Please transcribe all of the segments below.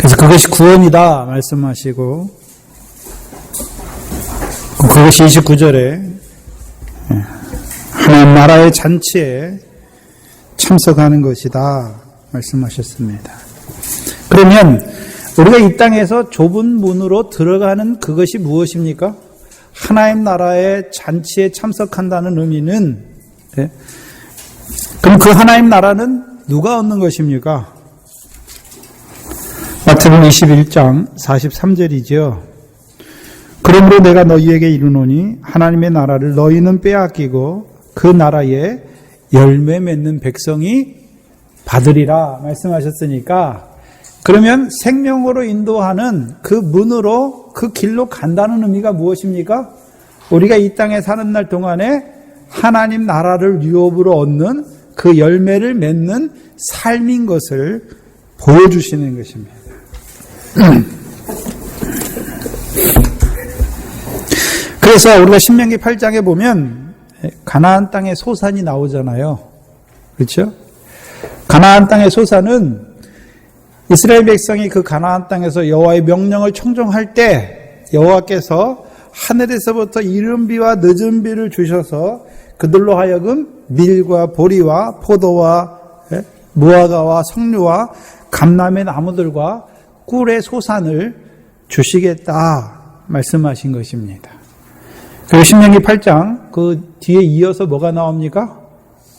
그래서 그것이 구원이다 말씀하시고, 그것이 29절에 하나님 나라의 잔치에 참석하는 것이다 말씀하셨습니다. 그러면 우리가 이 땅에서 좁은 문으로 들어가는 그것이 무엇입니까? 하나님 나라의 잔치에 참석한다는 의미는, 그럼 그 하나님 나라는 누가 얻는 것입니까? 마태복음 21장 43절이죠. 그러므로 내가 너희에게 이르노니 하나님의 나라를 너희는 빼앗기고 그 나라에 열매 맺는 백성이 받으리라 말씀하셨으니까, 그러면 생명으로 인도하는 그 문으로, 그 길로 간다는 의미가 무엇입니까? 우리가 이 땅에 사는 날 동안에 하나님 나라를 유업으로 얻는 그 열매를 맺는 삶인 것을 보여주시는 것입니다. 그래서 우리가 신명기 8장에 보면 가나안 땅의 소산이 나오잖아요. 그렇죠? 가나안 땅의 소산은 이스라엘 백성이 그 가나안 땅에서 여호와의 명령을 청종할 때 여호와께서 하늘에서부터 이른 비와 늦은 비를 주셔서 그들로 하여금 밀과 보리와 포도와 무화과와 석류와 감람의 나무들과 꿀의 소산을 주시겠다 말씀하신 것입니다. 그리고 신명기 8장 그 뒤에 이어서 뭐가 나옵니까?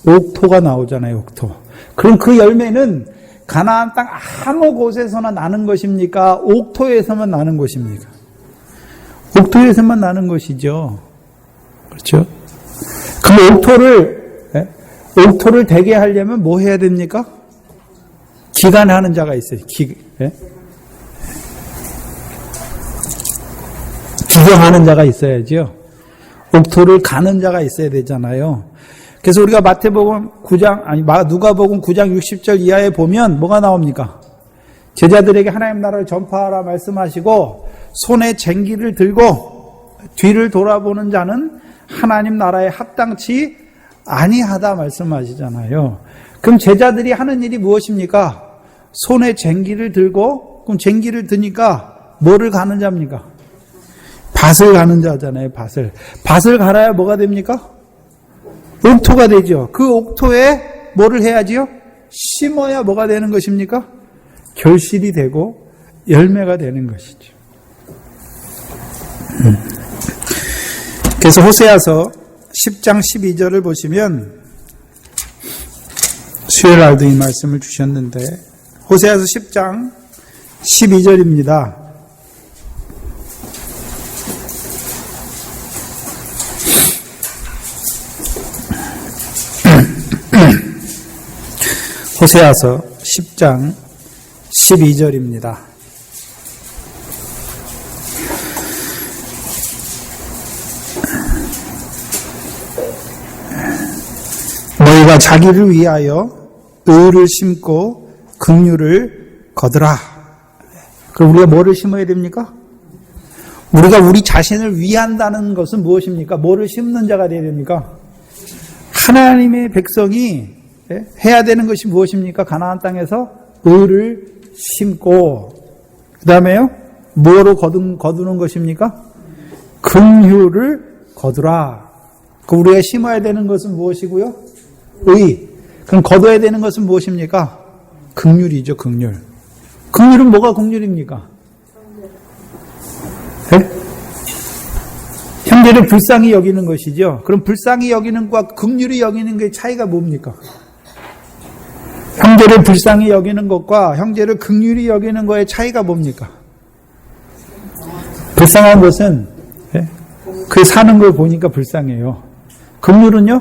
옥토가 나오잖아요. 옥토. 그럼 그 열매는 가나안 땅 아무 곳에서나 나는 것입니까? 옥토에서만 나는 것입니까? 옥토에서만 나는 것이죠. 그렇죠? 그럼 옥토를 되게 하려면 뭐 해야 됩니까? 기간하는 자가 있어요. 기경하는 자가 있어야죠. 옥토를 가는 자가 있어야 되잖아요. 그래서 우리가 누가복음 9장 60절 이하에 보면 뭐가 나옵니까? 제자들에게 하나님 나라를 전파하라 말씀하시고 손에 쟁기를 들고 뒤를 돌아보는 자는 하나님 나라에 합당치 아니하다 말씀하시잖아요. 그럼 제자들이 하는 일이 무엇입니까? 손에 쟁기를 들고, 그럼 쟁기를 드니까 뭐를 가는 자입니까? 밭을 가는 자잖아요. 밭을 갈아야 뭐가 됩니까? 옥토가 되죠. 그 옥토에 뭐를 해야지요? 심어야 뭐가 되는 것입니까? 결실이 되고 열매가 되는 것이죠. 그래서 호세아서 10장 12절을 보시면, 수요일 날도 이 말씀을 주셨는데 호세아서 10장 12절입니다. 호세아서 10장 12절입니다. 너희가 자기를 위하여 의를 심고 긍휼을 거두라. 그럼 우리가 뭐를 심어야 됩니까? 우리가 우리 자신을 위한다는 것은 무엇입니까? 뭐를 심는 자가 되어야 됩니까? 하나님의 백성이 해야 되는 것이 무엇입니까? 가나안 땅에서 의를 심고, 그 다음에요, 뭐로 거두는 것입니까? 긍휼을 거두라. 우리가 심어야 되는 것은 무엇이고요? 의. 그럼 거둬야 되는 것은 무엇입니까? 긍휼이죠, 긍휼. 긍휼은 뭐가 긍휼입니까? 네? 형제를 불쌍히 여기는 것이죠. 그럼 불쌍히 여기는 것과 긍휼히 여기는 게 차이가 뭡니까? 형제를 불쌍히 여기는 것과 형제를 긍휼히 여기는 것의 차이가 뭡니까? 불쌍한 것은 그 사는 걸 보니까 불쌍해요. 긍휼은요?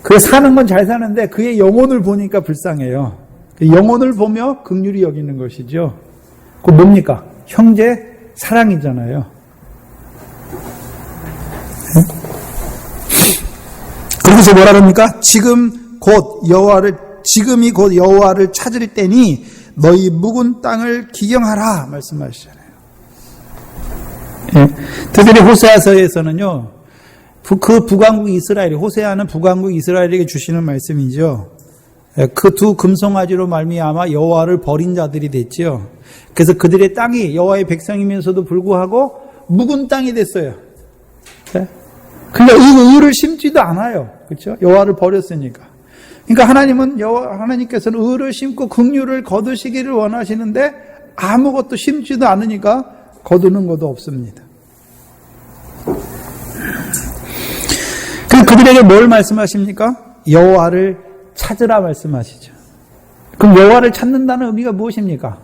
그 사는 건 잘 사는데 그의 영혼을 보니까 불쌍해요. 그 영혼을 보며 긍휼히 여기는 것이죠. 그 뭡니까? 형제 사랑이잖아요. 그러면서 뭐라 그럽니까? 지금이 곧 여호와를 찾을 때니 너희 묵은 땅을 기경하라 말씀하시잖아요. 특별히 호세아서에서는요, 그 북왕국 이스라엘, 호세아는 북왕국 이스라엘에게 주시는 말씀이죠. 그 두 금송아지로 말미암아 여호와를 버린 자들이 됐지요. 그래서 그들의 땅이 여호와의 백성이면서도 불구하고 묵은 땅이 됐어요. 그러니까 의를 심지도 않아요. 그렇죠? 여호와를 버렸으니까. 그러니까 하나님께서는 의를 심고 긍휼을 거두시기를 원하시는데 아무것도 심지도 않으니까 거두는 것도 없습니다. 그럼 그들에게 뭘 말씀하십니까? 여호와를 찾으라 말씀하시죠. 그럼 여호와를 찾는다는 의미가 무엇입니까?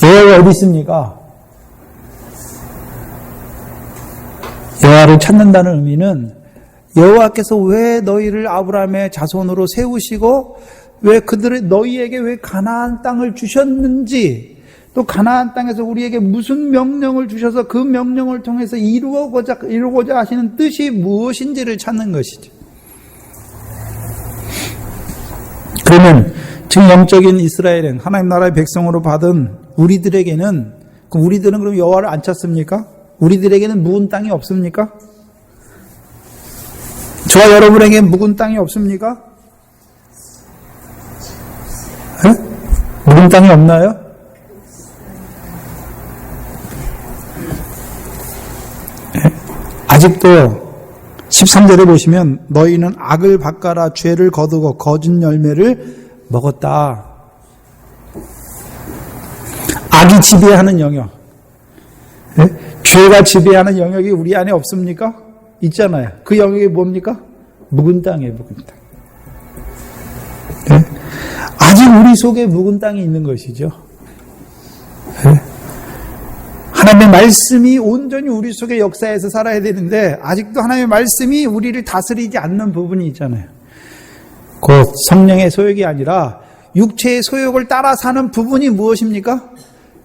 여호와가 어디 있습니까? 여호와를 찾는다는 의미는 여호와께서 왜 너희를 아브라함의 자손으로 세우시고 왜 너희에게 왜 가나안 땅을 주셨는지, 또 가나안 땅에서 우리에게 무슨 명령을 주셔서 그 명령을 통해서 이루고자 하시는 뜻이 무엇인지를 찾는 것이죠. 그러면 지금 영적인 이스라엘은 하나님 나라의 백성으로 받은 우리들에게는, 그럼 우리들은 그럼 여호와를 안 찾습니까? 우리들에게는 묵은 땅이 없습니까? 저와 여러분에게 묵은 땅이 없습니까? 네? 묵은 땅이 없나요? 네. 아직도 13절에 보시면 너희는 악을 바꿔라 죄를 거두고 거짓 열매를 먹었다. 악이 지배하는 영역, 네? 죄가 지배하는 영역이 우리 안에 없습니까? 있잖아요. 그 영역이 뭡니까? 묵은 땅이에요. 묵은 땅. 네? 아직 우리 속에 묵은 땅이 있는 것이죠. 네? 하나님의 말씀이 온전히 우리 속에 역사해서 살아야 되는데 아직도 하나님의 말씀이 우리를 다스리지 않는 부분이 있잖아요. 곧 성령의 소욕이 아니라 육체의 소욕을 따라 사는 부분이 무엇입니까?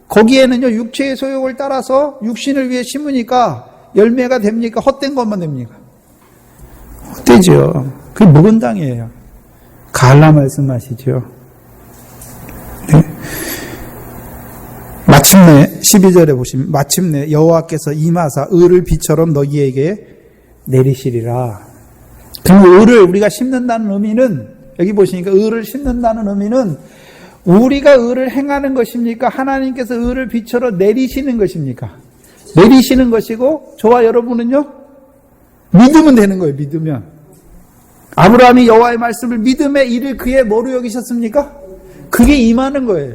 거기에는요, 육체의 소욕을 따라서 육신을 위해 심으니까 열매가 됩니까? 헛된 것만 됩니까? 헛되죠. 그게 묵은 땅이에요. 가을라 말씀하시죠. 네. 마침내 12절에 보시면 마침내 여호와께서 임하사 의를 비처럼 너희에게 내리시리라. 그럼 의를 우리가 심는다는 의미는, 여기 보시니까 의를 심는다는 의미는 우리가 의를 행하는 것입니까? 하나님께서 의를 비처럼 내리시는 것입니까? 내리시는 것이고 저와 여러분은요, 믿으면 되는 거예요. 믿으면. 아브라함이 여호와의 말씀을 믿음의 일을 그의 뭐로 여기셨습니까? 그게 임하는 거예요.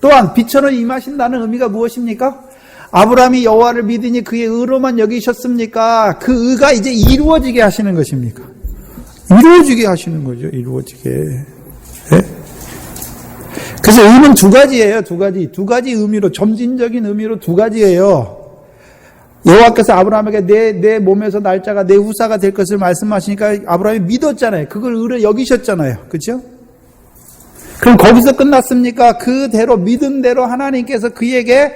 또한 빛처럼 임하신다는 의미가 무엇입니까? 아브라함이 여호와를 믿으니 그의 의로만 여기셨습니까? 그 의가 이제 이루어지게 하시는 것입니까? 이루어지게 하시는 거죠. 이루어지게. 네? 그래서 의는 두 가지예요. 두 가지 의미로, 점진적인 의미로 두 가지예요. 여호와께서 아브라함에게 내 몸에서 날짜가 내 후사가 될 것을 말씀하시니까 아브라함이 믿었잖아요. 그걸 의로 여기셨잖아요. 그렇죠? 그럼 거기서 끝났습니까? 그대로 믿은 대로 하나님께서 그에게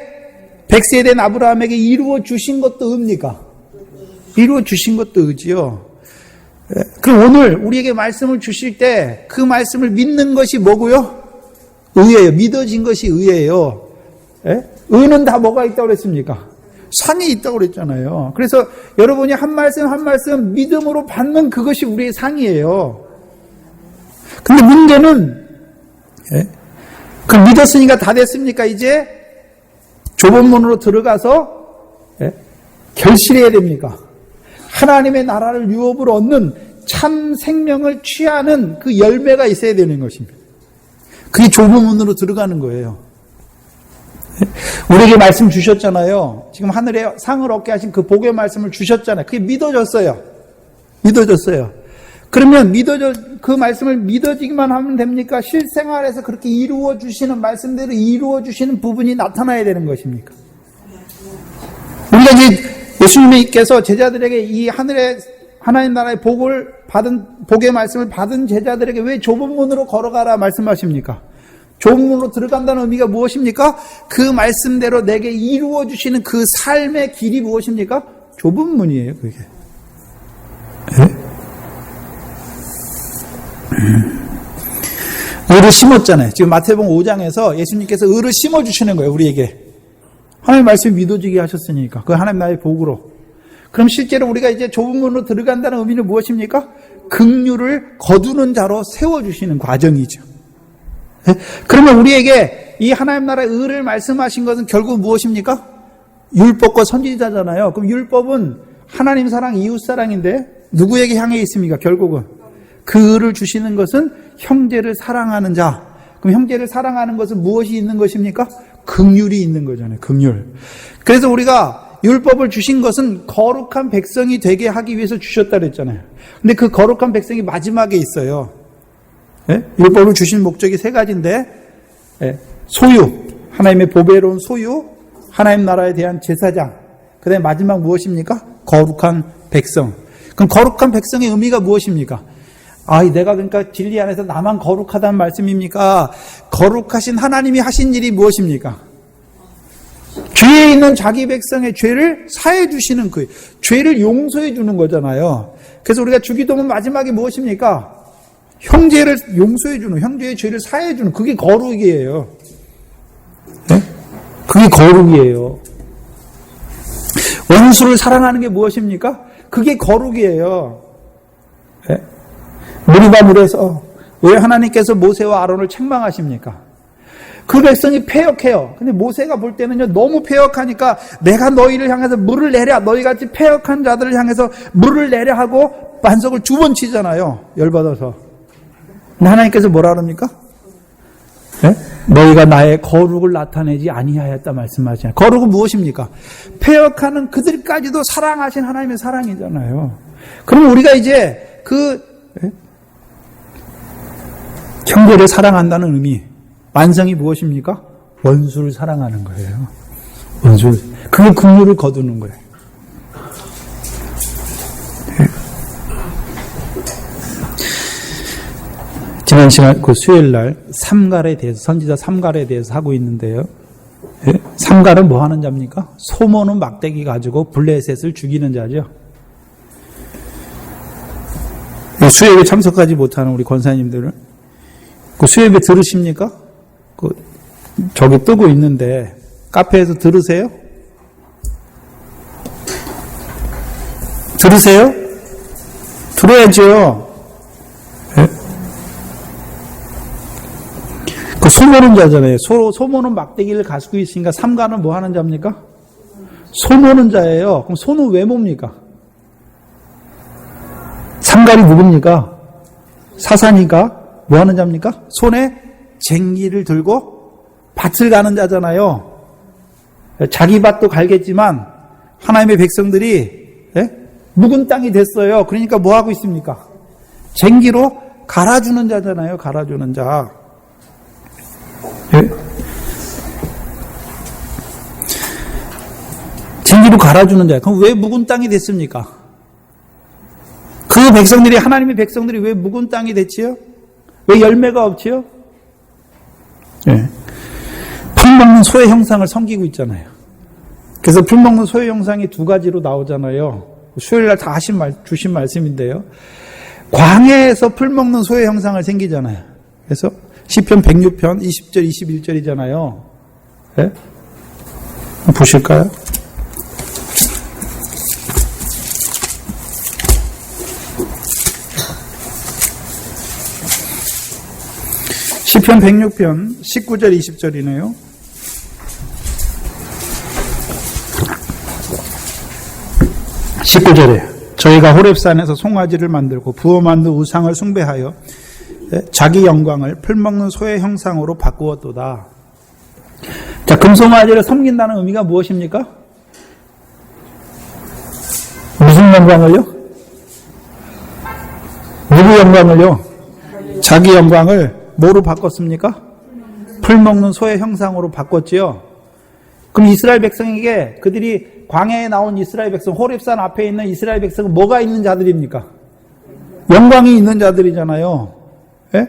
100세 된 아브라함에게 이루어 주신 것도 의입니까? 이루어 주신 것도 의지요. 그럼 오늘 우리에게 말씀을 주실 때 그 말씀을 믿는 것이 뭐고요? 의예요. 믿어진 것이 의예요. 의는 다 뭐가 있다고 그랬습니까? 상이 있다고 그랬잖아요. 그래서 여러분이 한 말씀 한 말씀 믿음으로 받는 그것이 우리의 상이에요. 근데 문제는 그 믿었으니까 다 됐습니까? 이제 좁은 문으로 들어가서 결실해야 됩니까? 하나님의 나라를 유업으로 얻는 참 생명을 취하는 그 열매가 있어야 되는 것입니다. 그게 좁은 문으로 들어가는 거예요. 우리에게 말씀 주셨잖아요. 지금 하늘에 상을 얻게 하신 그 복의 말씀을 주셨잖아요. 그게 믿어졌어요. 그러면 그 말씀을 믿어지기만 하면 됩니까? 실생활에서 그렇게 이루어 주시는 말씀대로 이루어 주시는 부분이 나타나야 되는 것입니까? 우리가 이제 예수님께서 제자들에게 이 하나님 나라의 복의 말씀을 받은 제자들에게 왜 좁은 문으로 걸어가라 말씀하십니까? 좁은 문으로 들어간다는 의미가 무엇입니까? 그 말씀대로 내게 이루어 주시는 그 삶의 길이 무엇입니까? 좁은 문이에요, 그게. 의를 심었잖아요. 지금 마태복음 5장에서 예수님께서 의를 심어주시는 거예요, 우리에게. 하나님 말씀 믿어지게 하셨으니까. 그 하나님 나라의 복으로. 그럼 실제로 우리가 이제 좁은 문으로 들어간다는 의미는 무엇입니까? 긍휼을 거두는 자로 세워주시는 과정이죠. 그러면 우리에게 이 하나님 나라의 의를 말씀하신 것은 결국 무엇입니까? 율법과 선지자잖아요. 그럼 율법은 하나님 사랑, 이웃 사랑인데 누구에게 향해 있습니까? 결국은 그 의를 주시는 것은 형제를 사랑하는 자. 그럼 형제를 사랑하는 것은 무엇이 있는 것입니까? 긍휼이 있는 거잖아요. 긍휼. 그래서 우리가 율법을 주신 것은 거룩한 백성이 되게 하기 위해서 주셨다 그랬잖아요. 근데 그 거룩한 백성이 마지막에 있어요. 예? 율법을 주신 목적이 세 가지인데, 소유, 하나님의 보배로운 소유, 하나님 나라에 대한 제사장, 그 다음에 마지막 무엇입니까? 거룩한 백성. 그럼 거룩한 백성의 의미가 무엇입니까? 내가 그러니까 진리 안에서 나만 거룩하다는 말씀입니까? 거룩하신 하나님이 하신 일이 무엇입니까? 죄에 있는 자기 백성의 죄를 사해 주시는 그 죄를 용서해 주는 거잖아요. 그래서 우리가 주기도문 마지막에 무엇입니까? 형제를 용서해 주는, 형제의 죄를 사해 주는, 그게 거룩이에요. 네? 그게 거룩이에요. 원수를 사랑하는 게 무엇입니까? 그게 거룩이에요. 네? 무리바 물에서 왜 하나님께서 모세와 아론을 책망하십니까? 그 백성이 패역해요. 근데 모세가 볼 때는요, 너무 패역하니까 내가 너희를 향해서 물을 내려, 너희같이 패역한 자들을 향해서 물을 내려 하고 반석을 2번 치잖아요. 열받아서. 근데 하나님께서 뭐라 그럽니까? 네? 너희가 나의 거룩을 나타내지 아니하였다 말씀하시잖아요. 거룩은 무엇입니까? 패역하는 그들까지도 사랑하신 하나님의 사랑이잖아요. 그럼 우리가 이제 형제를 사랑한다는 의미, 완성이 무엇입니까? 원수를 사랑하는 거예요. 원수. 그게 긍휼을 거두는 거예요. 지난 시간 수요일 날 삼갈에 대해서, 선지자 삼갈에 대해서 하고 있는데요. 삼갈은 뭐 하는 자입니까? 소모는 막대기 가지고 블레셋을 죽이는 자죠. 수요일에 참석하지 못하는 우리 권사님들은 수요일에 들으십니까? 저기 뜨고 있는데 카페에서 들으세요? 들으세요? 들어야죠. 소모는 자잖아요. 소모는 막대기를 가지고 있으니까 삼가는 뭐 하는 자입니까? 소모는 자예요. 그럼 소는 왜 뭡니까? 삼갈이 누굽니까? 사사니까 뭐 하는 자입니까? 손에 쟁기를 들고 밭을 가는 자잖아요. 자기 밭도 갈겠지만 하나님의 백성들이 묵은 땅이 됐어요. 그러니까 뭐 하고 있습니까? 쟁기로 갈아주는 자잖아요. 갈아주는 자. 쟁기로 갈아주는 자. 그럼 왜 묵은 땅이 됐습니까? 그 백성들이, 하나님의 백성들이 왜 묵은 땅이 됐지요? 왜 열매가 없지요? 풀 먹는 소의 형상을 섬기고 있잖아요. 그래서 풀 먹는 소의 형상이 2가지로 나오잖아요. 수요일날 다 주신 말씀인데요. 광야에서 풀 먹는 소의 형상을 생기잖아요. 그래서 시편 106편 20절 21절이잖아요. 네? 보실까요? 시편 106편 19절 20절이네요. 저희가 호렙산에서 송아지를 만들고 부어 만든 우상을 숭배하여 자기 영광을 풀먹는 소의 형상으로 바꾸었도다. 자, 금송아지를 섬긴다는 의미가 무엇입니까? 무슨 영광을요? 누구 영광을요? 자기 영광을 뭐로 바꿨습니까? 풀먹는 소의 형상으로 바꿨지요. 그럼 이스라엘 백성에게, 그들이 광야에 나온 이스라엘 백성, 호렙산 앞에 있는 이스라엘 백성은 뭐가 있는 자들입니까? 영광이 있는 자들이잖아요. 예?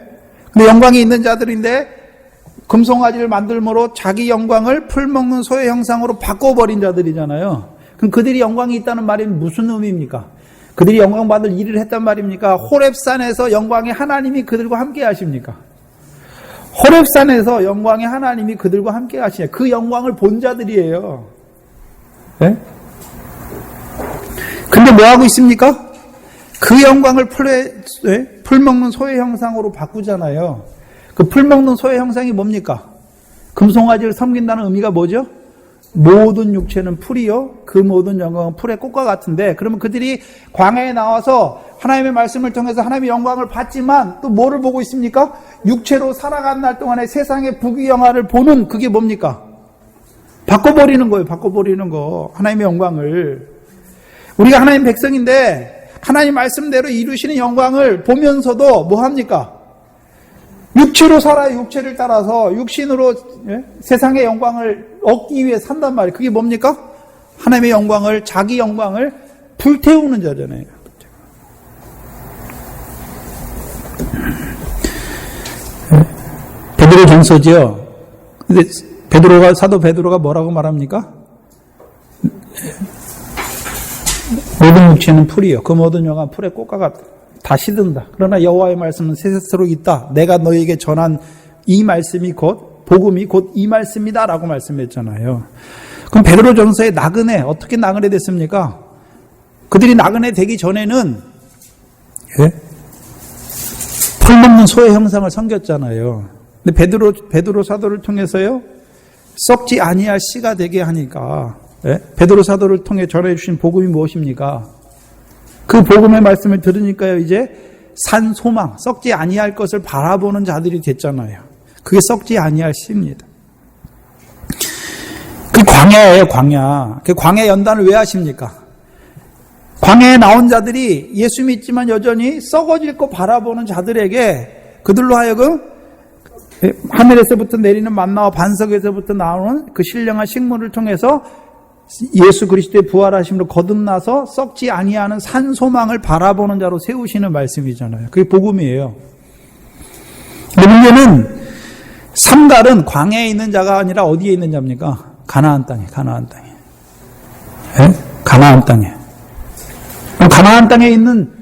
근데 영광이 있는 자들인데 금송아지를 만들므로 자기 영광을 풀먹는 소의 형상으로 바꿔버린 자들이잖아요. 그럼 그들이 영광이 있다는 말이 무슨 의미입니까? 그들이 영광받을 일을 했단 말입니까? 호렙산에서 영광의 하나님이 그들과 함께 하십니까? 호렙산에서 영광의 하나님이 그들과 함께 하시냐. 그 영광을 본 자들이에요. 네? 근데 뭐 하고 있습니까? 그 영광을 풀 먹는 소의 형상으로 바꾸잖아요. 그 풀 먹는 소의 형상이 뭡니까? 금송아지를 섬긴다는 의미가 뭐죠? 모든 육체는 풀이요, 그 모든 영광은 풀의 꽃과 같은데, 그러면 그들이 광야에 나와서 하나님의 말씀을 통해서 하나님의 영광을 봤지만 또 뭐를 보고 있습니까? 육체로 살아간 날 동안에 세상의 부귀영화를 보는, 그게 뭡니까? 바꿔버리는 거예요. 바꿔버리는 거. 하나님의 영광을. 우리가 하나님 백성인데 하나님 말씀대로 이루시는 영광을 보면서도 뭐 합니까? 육체로 살아요. 육체를 따라서 육신으로 세상의 영광을 얻기 위해 산단 말이에요. 그게 뭡니까? 하나님의 영광을, 자기 영광을 불태우는 자잖아요. 베드로전서지요. 근데 사도 베드로가 뭐라고 말합니까? 모든 육체는 풀이요, 그 모든 영광은 풀의 꽃과 같다. 다 시든다. 그러나 여호와의 말씀은 세세토록 있다. 내가 너에게 전한 이 말씀이 곧, 복음이 곧 이 말씀이다 라고 말씀했잖아요. 그럼 베드로전서의 나그네, 어떻게 나그네 됐습니까? 그들이 나그네 되기 전에는 풀먹는 소의 형상을 섬겼잖아요. 근데 베드로 사도를 통해서요, 썩지 아니할 씨가 되게 하니까, 베드로 사도를 통해 전해주신 복음이 무엇입니까? 그 복음의 말씀을 들으니까요, 이제 산 소망, 썩지 아니할 것을 바라보는 자들이 됐잖아요. 그게 썩지 아니할 씨입니다. 그 광야예요, 광야. 그 광야 연단을 왜 하십니까? 광야에 나온 자들이 예수 믿지만 여전히 썩어질 거 바라보는 자들에게 그들로 하여금 하늘에서부터 내리는 만나와 반석에서부터 나오는 그 신령한 식물을 통해서 예수 그리스도의 부활하심으로 거듭나서 썩지 아니하는 산 소망을 바라보는 자로 세우시는 말씀이잖아요. 그게 복음이에요. 문제는 삼갈은 광야에 있는 자가 아니라 어디에 있는 자입니까? 가나안 땅에, 가나안 땅에. 가나안 땅에. 가나안 땅에 있는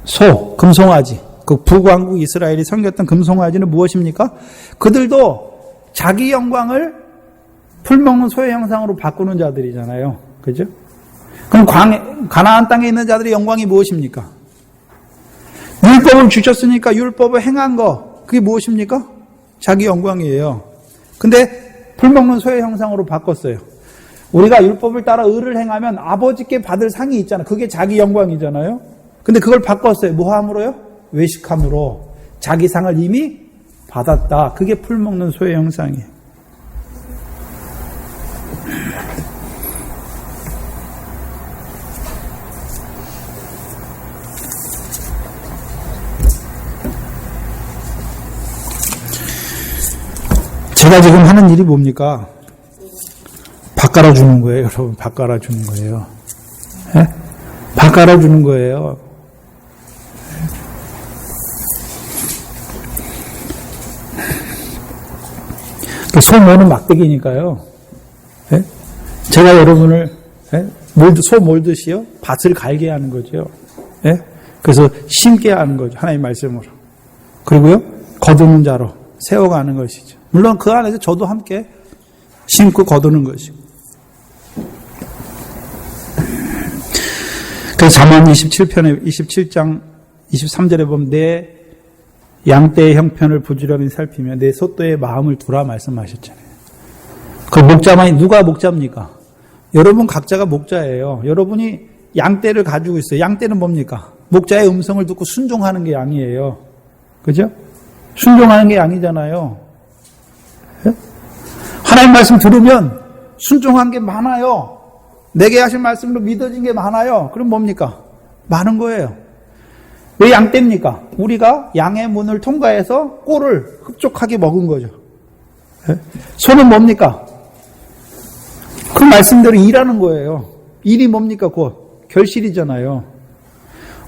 소, 금송아지, 그 북왕국 이스라엘이 섬겼던 금송아지는 무엇입니까? 그들도 자기 영광을 풀먹는 소의 형상으로 바꾸는 자들이잖아요. 그죠? 그럼 가나안 땅에 있는 자들의 영광이 무엇입니까? 율법을 주셨으니까 율법을 행한 거, 그게 무엇입니까? 자기 영광이에요. 근데 풀먹는 소의 형상으로 바꿨어요. 우리가 율법을 따라 의를 행하면 아버지께 받을 상이 있잖아요. 그게 자기 영광이잖아요. 근데 그걸 바꿨어요. 뭐 함으로요? 외식함으로. 자기 상을 이미 받았다. 그게 풀먹는 소의 형상이에요. 제가 지금 하는 일이 뭡니까? 밥 깔아주는 거예요, 여러분. 밥 깔아주는 거예요. 예? 밥 깔아주는 거예요. 소모는 막대기니까요. 예? 제가 여러분을 소 몰듯이요, 밭을 갈게 하는 거죠. 예? 그래서 심게 하는 거죠, 하나님의 말씀으로. 그리고요, 거두는 자로 세워가는 것이죠. 물론 그 안에서 저도 함께 심고 거두는 것이고. 그래서 잠언 27장 23절에 보면 내 양떼의 형편을 부지런히 살피며 내 소떼의 마음을 두라 말씀하셨잖아요. 그 목자만이 누가 목자입니까? 여러분 각자가 목자예요. 여러분이 양떼를 가지고 있어요. 양떼는 뭡니까? 목자의 음성을 듣고 순종하는 게 양이에요. 그죠? 순종하는 게 양이잖아요. 하나님 말씀 들으면 순종한 게 많아요. 내게 하신 말씀으로 믿어진 게 많아요. 그럼 뭡니까? 많은 거예요. 왜 양떼입니까? 우리가 양의 문을 통과해서 꼴을 흡족하게 먹은 거죠. 소는 뭡니까? 그 말씀대로 일하는 거예요. 일이 뭡니까? 곧 결실이잖아요.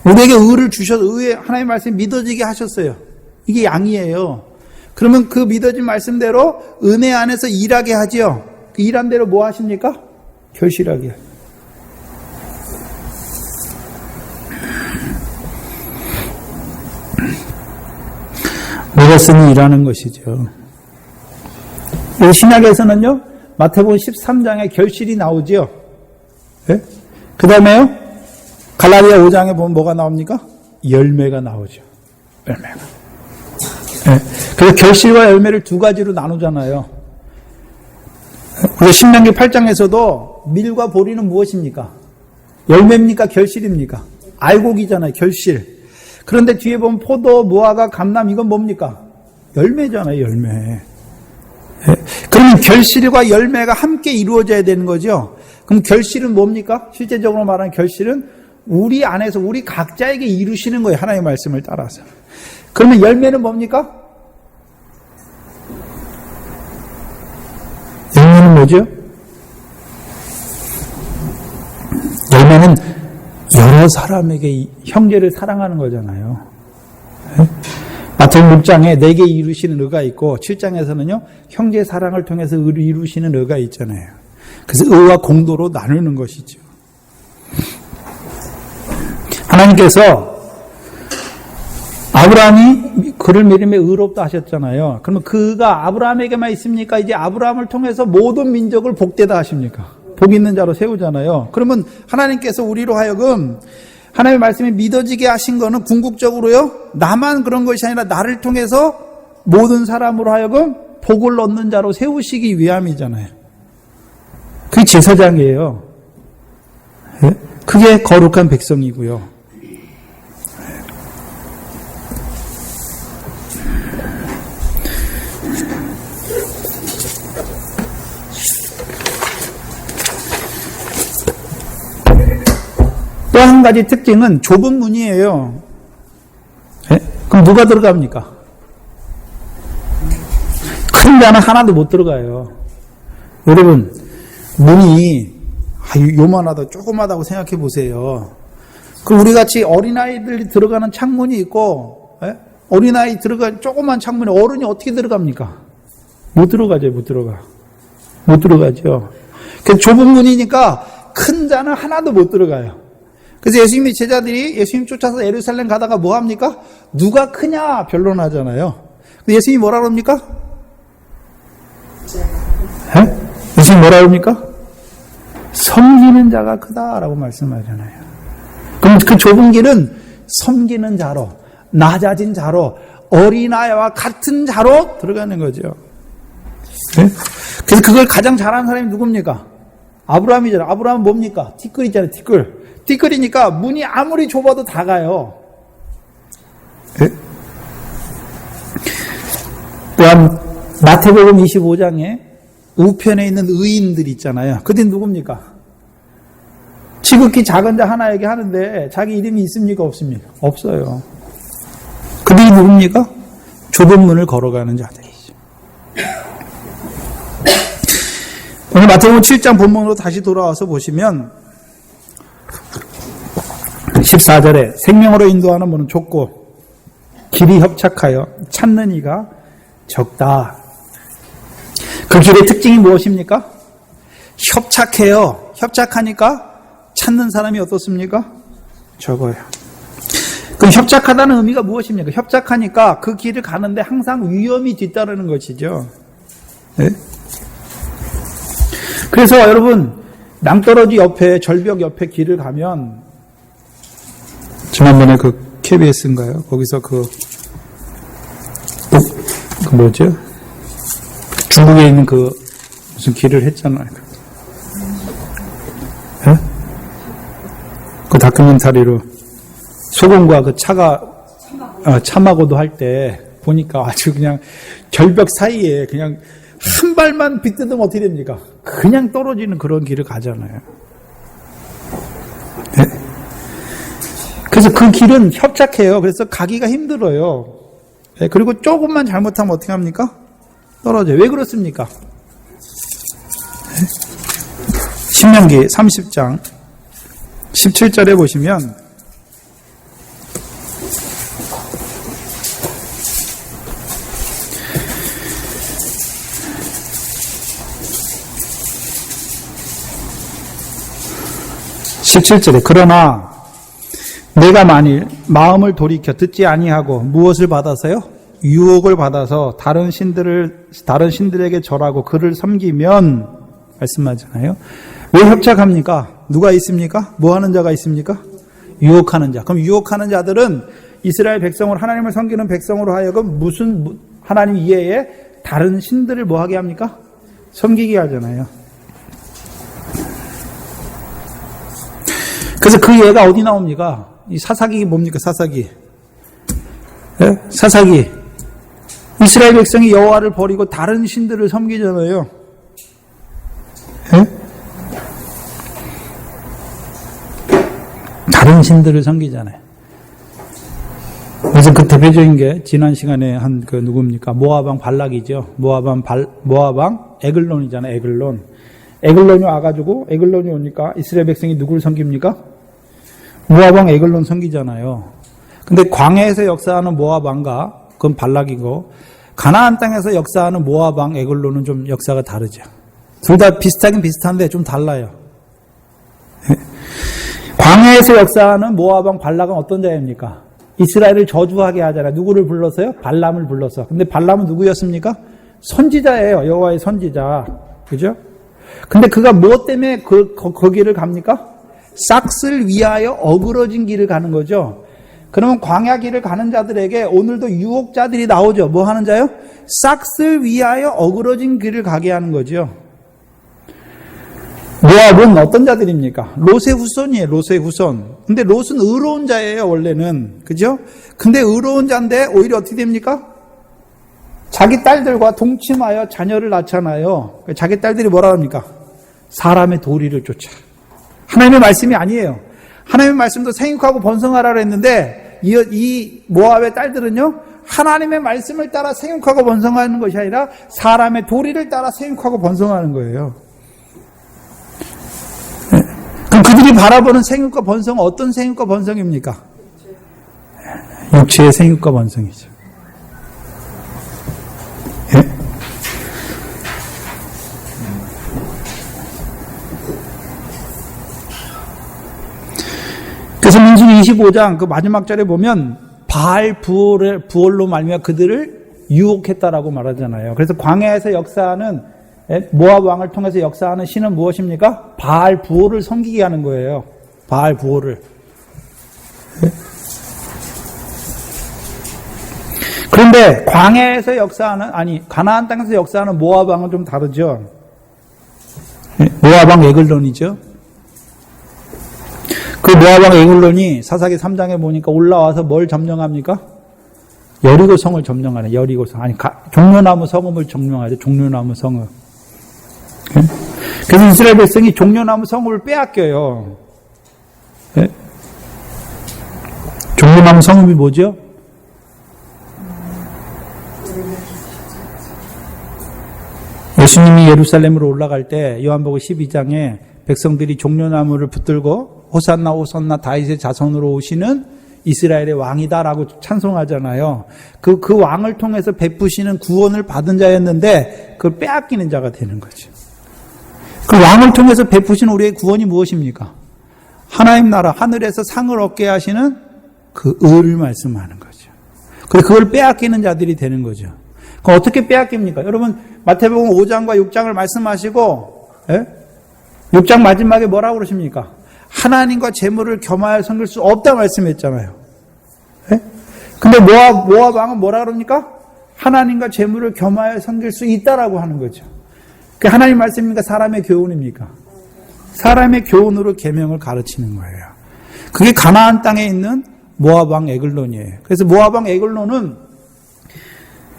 우리에게 의를 주셔서 의에 하나님의 말씀이 믿어지게 하셨어요. 이게 양이에요. 그러면 그 믿어진 말씀대로 은혜 안에서 일하게 하지요. 그 일한 대로 뭐 하십니까? 결실하게. 먹었으니 일하는 것이죠. 이 신약에서는요, 마태복음 13장에 결실이 나오죠. 네? 그 다음에요, 갈라디아 5장에 보면 뭐가 나옵니까? 열매가 나오죠. 열매가. 네. 그래서 결실과 열매를 두 가지로 나누잖아요. 우리 신명기 8장에서도 밀과 보리는 무엇입니까? 열매입니까? 결실입니까? 알곡이잖아요. 결실. 그런데 뒤에 보면 포도, 무화과, 감람 이건 뭡니까? 열매잖아요. 열매. 네. 그러면 결실과 열매가 함께 이루어져야 되는 거죠. 그럼 결실은 뭡니까? 실제적으로 말하는 결실은 우리 안에서 우리 각자에게 이루시는 거예요. 하나님의 말씀을 따라서. 그러면 열매는 뭡니까? 열매는 뭐죠? 열매는 여러 사람에게 형제를 사랑하는 거잖아요. 네? 마태복음 6장에 내게 이루시는 의가 있고 7장에서는요. 형제 사랑을 통해서 의를 이루시는 의가 있잖아요. 그래서 의와 공도로 나누는 것이죠. 하나님께서 아브라함이 그를 믿음에 의롭다 하셨잖아요. 그러면 그가 아브라함에게만 있습니까? 이제 아브라함을 통해서 모든 민족을 복되다 하십니까? 복 있는 자로 세우잖아요. 그러면 하나님께서 우리로 하여금 하나님의 말씀이 믿어지게 하신 거는 궁극적으로요. 나만 그런 것이 아니라 나를 통해서 모든 사람으로 하여금 복을 얻는 자로 세우시기 위함이잖아요. 그게 제사장이에요. 그게 거룩한 백성이고요. 또 한 가지 특징은 좁은 문이에요. 그럼 누가 들어갑니까? 큰 자는 하나도 못 들어가요. 여러분, 문이 요만하다, 조그마하다고 생각해 보세요. 그럼 우리 같이 어린아이들이 들어가는 창문이 있고, 어린아이 들어간 조그만 창문에 어른이 어떻게 들어갑니까? 못 들어가죠, 못 들어가. 못 들어가죠. 그 좁은 문이니까 큰 자는 하나도 못 들어가요. 그래서 예수님이 제자들이 예수님 쫓아서 예루살렘 가다가 뭐 합니까? 누가 크냐 변론하잖아요. 예수님이 뭐라 그럽니까? 예수님이 뭐라 그럽니까? 섬기는 자가 크다라고 말씀하잖아요. 그럼 그 좁은 길은 섬기는 자로, 낮아진 자로, 어린아이와 같은 자로 들어가는 거죠. 네? 그래서 그걸 가장 잘하는 사람이 누굽니까? 아브라함이잖아요. 아브라함은 뭡니까? 티끌이잖아요. 티끌. 티끌이니까 문이 아무리 좁아도 다 가요. 네? 또한 마태복음 25장에 우편에 있는 의인들 있잖아요. 그들이 누굽니까? 지극히 작은 자 하나에게 하는데 자기 이름이 있습니까? 없습니까? 없어요. 그들이 누굽니까? 좁은 문을 걸어가는 자들이죠. 오늘 마태복음 7장 본문으로 다시 돌아와서 보시면 14절에 생명으로 인도하는 문은 좁고 길이 협착하여 찾는 이가 적다. 그 길의 특징이 무엇입니까? 협착해요. 협착하니까 찾는 사람이 어떻습니까? 적어요. 그럼 협착하다는 의미가 무엇입니까? 협착하니까 그 길을 가는데 항상 위험이 뒤따르는 것이죠. 네? 그래서 여러분 낭떠러지 옆에 절벽 옆에 길을 가면 지난번에 그 KBS인가요? 거기서 그 뭐죠? 중국에 있는 그 무슨 길을 했잖아요. 네? 그 다큐멘터리로 소금과 그 참하고도 할 때 보니까 아주 그냥 절벽 사이에 그냥 한 발만 빗뜯으면 어떻게 됩니까? 그냥 떨어지는 그런 길을 가잖아요. 네? 그래서 그 길은 협착해요. 그래서 가기가 힘들어요. 네? 그리고 조금만 잘못하면 어떻게 합니까? 떨어져요. 왜 그렇습니까? 네? 신명기 30장 17절에 보시면 그러나 내가 만일 마음을 돌이켜 듣지 아니하고 무엇을 받아서요? 유혹을 받아서 다른 신들에게 절하고 그를 섬기면 말씀하잖아요. 왜 협착합니까? 누가 있습니까? 뭐 하는 자가 있습니까? 유혹하는 자. 그럼 유혹하는 자들은 이스라엘 백성을, 하나님을 섬기는 백성으로 하여금 무슨 하나님 이외에 다른 신들을 뭐 하게 합니까? 섬기게 하잖아요. 그래서 그 예가 어디 나옵니까? 이 사사기 뭡니까? 사사기. 네? 사사기. 이스라엘 백성이 여호와를 버리고 다른 신들을 섬기잖아요. 네? 다른 신들을 섬기잖아요. 그래서 그 대표적인 게 지난 시간에 한 그 누굽니까? 모압왕 발락이죠. 모압왕 에글론이잖아요. 에글론이 와가지고 에글론이 오니까 이스라엘 백성이 누구를 섬깁니까? 모압왕 에글론 섬기잖아요. 근데 광야에서 역사하는 모압왕과 그건 발락이고 가나안 땅에서 역사하는 모압왕 에글론은 좀 역사가 다르죠. 둘 다 비슷하긴 비슷한데 좀 달라요. 광야에서 역사하는 모압왕 발락은 어떤 자입니까? 이스라엘을 저주하게 하잖아요. 누구를 불렀어요? 발람을 불렀어. 근데 발람은 누구였습니까? 선지자예요. 여호와의 선지자. 그죠? 근데 그가 무엇 때문에 거기를 갑니까? 싹을 위하여 어그러진 길을 가는 거죠. 그러면 광야 길을 가는 자들에게 오늘도 유혹자들이 나오죠. 뭐 하는 자요? 싹을 위하여 어그러진 길을 가게 하는 거죠. 모압은 어떤 자들입니까? 롯의 후손이에요. 롯의 후손. 근데 롯은 의로운 자예요. 원래는. 그죠? 근데 의로운 자인데 오히려 어떻게 됩니까? 자기 딸들과 동침하여 자녀를 낳잖아요. 자기 딸들이 뭐라 합니까? 사람의 도리를 쫓아. 하나님의 말씀이 아니에요. 하나님의 말씀도 생육하고 번성하라 했는데 이 모압의 딸들은요. 하나님의 말씀을 따라 생육하고 번성하는 것이 아니라 사람의 도리를 따라 생육하고 번성하는 거예요. 그럼 그들이 바라보는 생육과 번성은 어떤 생육과 번성입니까? 육체의 생육과 번성이죠. 예? 그래서 민수기 25장 그 마지막 절에 보면 바알 부올로 말미암아 그들을 유혹했다라고 말하잖아요. 그래서 광야에서 역사하는 모압 왕을 통해서 역사하는 신은 무엇입니까? 바알 부올을 섬기게 하는 거예요. 바알 부올을. 그런데 광야에서 역사하는 가나안 땅에서 역사하는 모압 왕은 좀 다르죠. 모압 왕 에글론이죠. 그 모압 왕 에글론이 사사기 3장에 보니까 올라와서 뭘 점령합니까? 여리고 성을 점령하네. 여리고 성. 종려나무 성읍을 점령하죠. 종려나무 성읍. 그래서 이스라엘 백성이 종려나무 성읍을 빼앗겨요. 종려나무 성읍이 뭐죠? 예수님이 예루살렘으로 올라갈 때 요한복음 12장에 백성들이 종려나무를 붙들고 호산나 호산나 다윗의 자손으로 오시는 이스라엘의 왕이다라고 찬송하잖아요. 그 왕을 통해서 베푸시는 구원을 받은 자였는데 그걸 빼앗기는 자가 되는 거죠. 그 왕을 통해서 베푸신 우리의 구원이 무엇입니까? 하나님 나라 하늘에서 상을 얻게 하시는 그 의를 말씀하는 거죠. 그래서 그걸 빼앗기는 자들이 되는 거죠. 그럼 어떻게 빼앗깁니까? 여러분 마태복음 5장과 6장을 말씀하시고 6장 마지막에 뭐라고 그러십니까? 하나님과 재물을 겸하여 섬길 수 없다 말씀했잖아요. 근데 모압 왕은 뭐라 그럽니까? 하나님과 재물을 겸하여 섬길 수 있다라고 하는 거죠. 그게 하나님 말씀입니까? 사람의 교훈입니까? 사람의 교훈으로 계명을 가르치는 거예요. 그게 가나안 땅에 있는 모압 왕 에글론이에요. 그래서 모압 왕 에글론은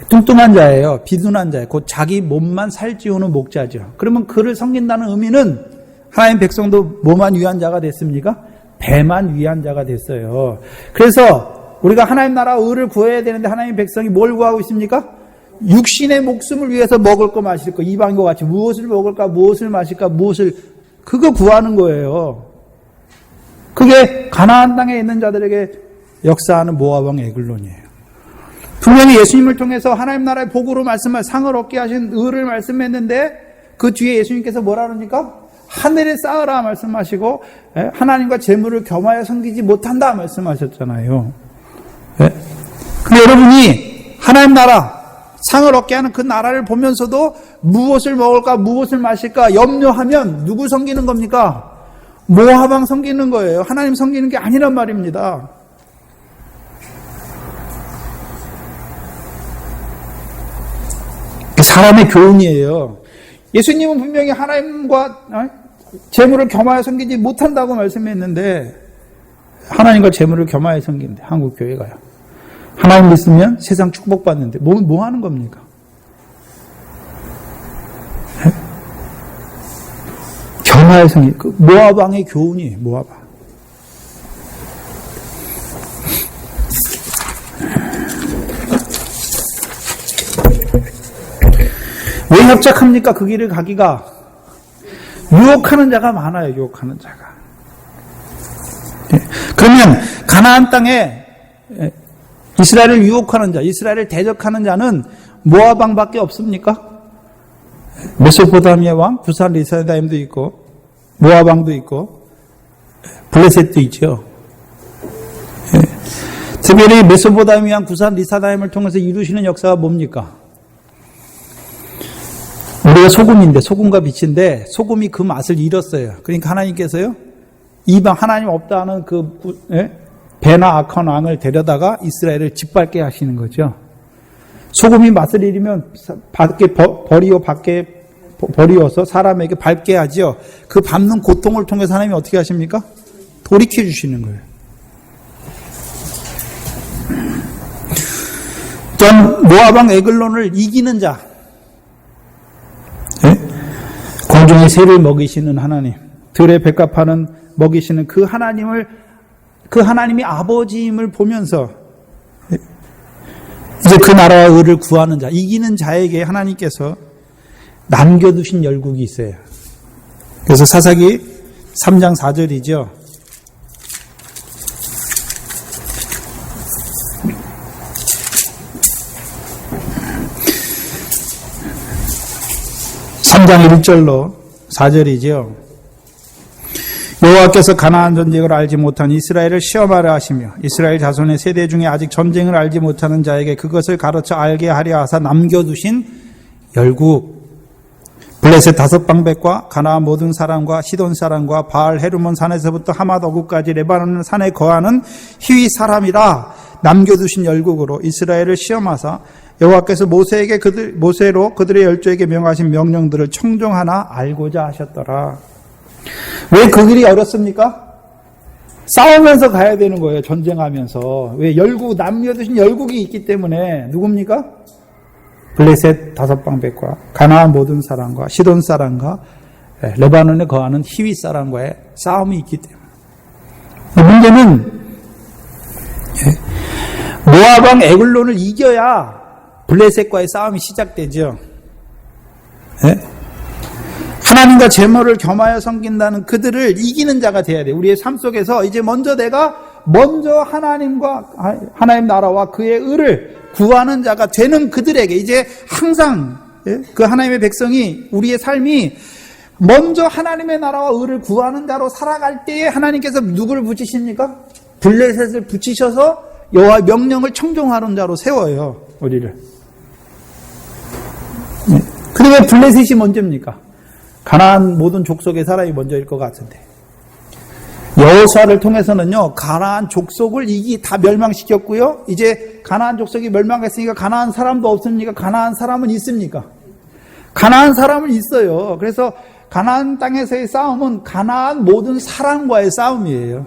뚱뚱한 자예요. 비둔한 자예요. 곧 자기 몸만 살찌우는 목자죠. 그러면 그를 섬긴다는 의미는 하나님 백성도 뭐만 위한 자가 됐습니까? 배만 위한 자가 됐어요. 그래서 우리가 하나님 나라 의를 구해야 되는데 하나님 백성이 뭘 구하고 있습니까? 육신의 목숨을 위해서 먹을 거 마실 거 이방인과 같이 무엇을 먹을까 무엇을 마실까 무엇을 그거 구하는 거예요. 그게 가나안 땅에 있는 자들에게 역사하는 모압 왕 에글론이에요. 분명히 예수님을 통해서 하나님 나라의 복으로 말씀할 상을 얻게 하신 의를 말씀했는데 그 뒤에 예수님께서 뭐라 그러니까? 하늘에 쌓으라 말씀하시고 하나님과 재물을 겸하여 섬기지 못한다 말씀하셨잖아요. 근데 여러분이 하나님 나라 상을 얻게 하는 그 나라를 보면서도 무엇을 먹을까 무엇을 마실까 염려하면 누구 섬기는 겁니까? 모아방 섬기는 거예요. 하나님 섬기는 게 아니란 말입니다. 사람의 교훈이에요. 예수님은 분명히 하나님과 재물을 겸하여 섬기지 못한다고 말씀했는데 하나님과 재물을 겸하여 섬긴대. 한국 교회가요. 하나님 믿으면 세상 축복받는데 뭐 하는 겁니까? 겸하여 섬기. 모압 왕의 교훈이에요. 모압 왕. 왜 협착합니까? 그 길을 가기가. 유혹하는 자가 많아요. 유혹하는 자가. 그러면 가나안 땅에 이스라엘을 유혹하는 자, 이스라엘을 대적하는 자는 모압 왕밖에 없습니까? 메소포타미아 왕, 부산 리사다임도 있고 모압 왕도 있고 블레셋도 있죠. 특별히 메소포타미아 왕, 부산 리사다임을 통해서 이루시는 역사가 뭡니까? 우리가 소금인데, 소금과 빛인데 소금이 그 맛을 잃었어요. 그러니까 하나님께서요, 이방 하나님 없다 하는 배나 악한 왕을 데려다가 이스라엘을 짓밟게 하시는 거죠. 소금이 맛을 잃으면 밖에 버리어서 사람에게 밟게 하죠. 그 밟는 고통을 통해서 하나님이 어떻게 하십니까? 돌이켜 주시는 거예요. 전 모압 왕 에글론을 이기는 자, 공중의 새를 먹이시는 하나님, 들의 백합화는 먹이시는 그 하나님이 아버지임을 보면서 이제 그 나라와 의를 구하는 자, 이기는 자에게 하나님께서 남겨두신 열국이 있어요. 그래서 사사기 3장 4절이죠. (3장 1절로) 4절이죠. 여호와께서 가나안 전쟁을 알지 못한 이스라엘을 시험하려 하시며 이스라엘 자손의 세대 중에 아직 전쟁을 알지 못하는 자에게 그것을 가르쳐 알게 하려 하사 남겨두신 열국, 블레셋 5방백과 가나안 모든 사람과 시돈 사람과 바알 헤르몬 산에서부터 하맛 어구까지 레바논 산에 거하는 히위 사람이라 남겨두신 열국으로 이스라엘을 시험하사 여호와께서 모세로 그들의 열조에게 명하신 명령들을 청종하나 알고자 하셨더라. 왜 그 길이 어렵습니까? 싸우면서 가야 되는 거예요. 전쟁하면서. 왜? 남겨두신 열국이 있기 때문에. 누굽니까? 블레셋 5방백과 가나안 모든 사람과 시돈 사람과 레바논에 거하는 히위 사람과의 싸움이 있기 때문에. 문제는 모압 왕 에글론을 이겨야 블레셋과의 싸움이 시작되죠. 하나님과 재물을 겸하여 섬긴다는 그들을 이기는 자가 돼야 돼요. 우리의 삶 속에서 이제 먼저 하나님 나라와 그의 의를 구하는 자가 되는 그들에게 이제 항상 그 하나님의 백성이, 우리의 삶이 먼저 하나님의 나라와 의를 구하는 자로 살아갈 때에 하나님께서 누구를 붙이십니까? 블레셋을 붙이셔서 여호와의 명령을 청종하는 자로 세워요, 우리를. 근데 왜 블레셋이 먼저입니까? 가나안 모든 족속의 사람이 먼저일 것 같은데. 여호수아를 통해서는요, 가나안 족속을 다 멸망시켰고요. 이제 가나안 족속이 멸망했으니까 가나안 사람도 없습니까? 가나안 사람은 있습니까? 가나안 사람은 있어요. 그래서 가나안 땅에서의 싸움은 가나안 모든 사람과의 싸움이에요.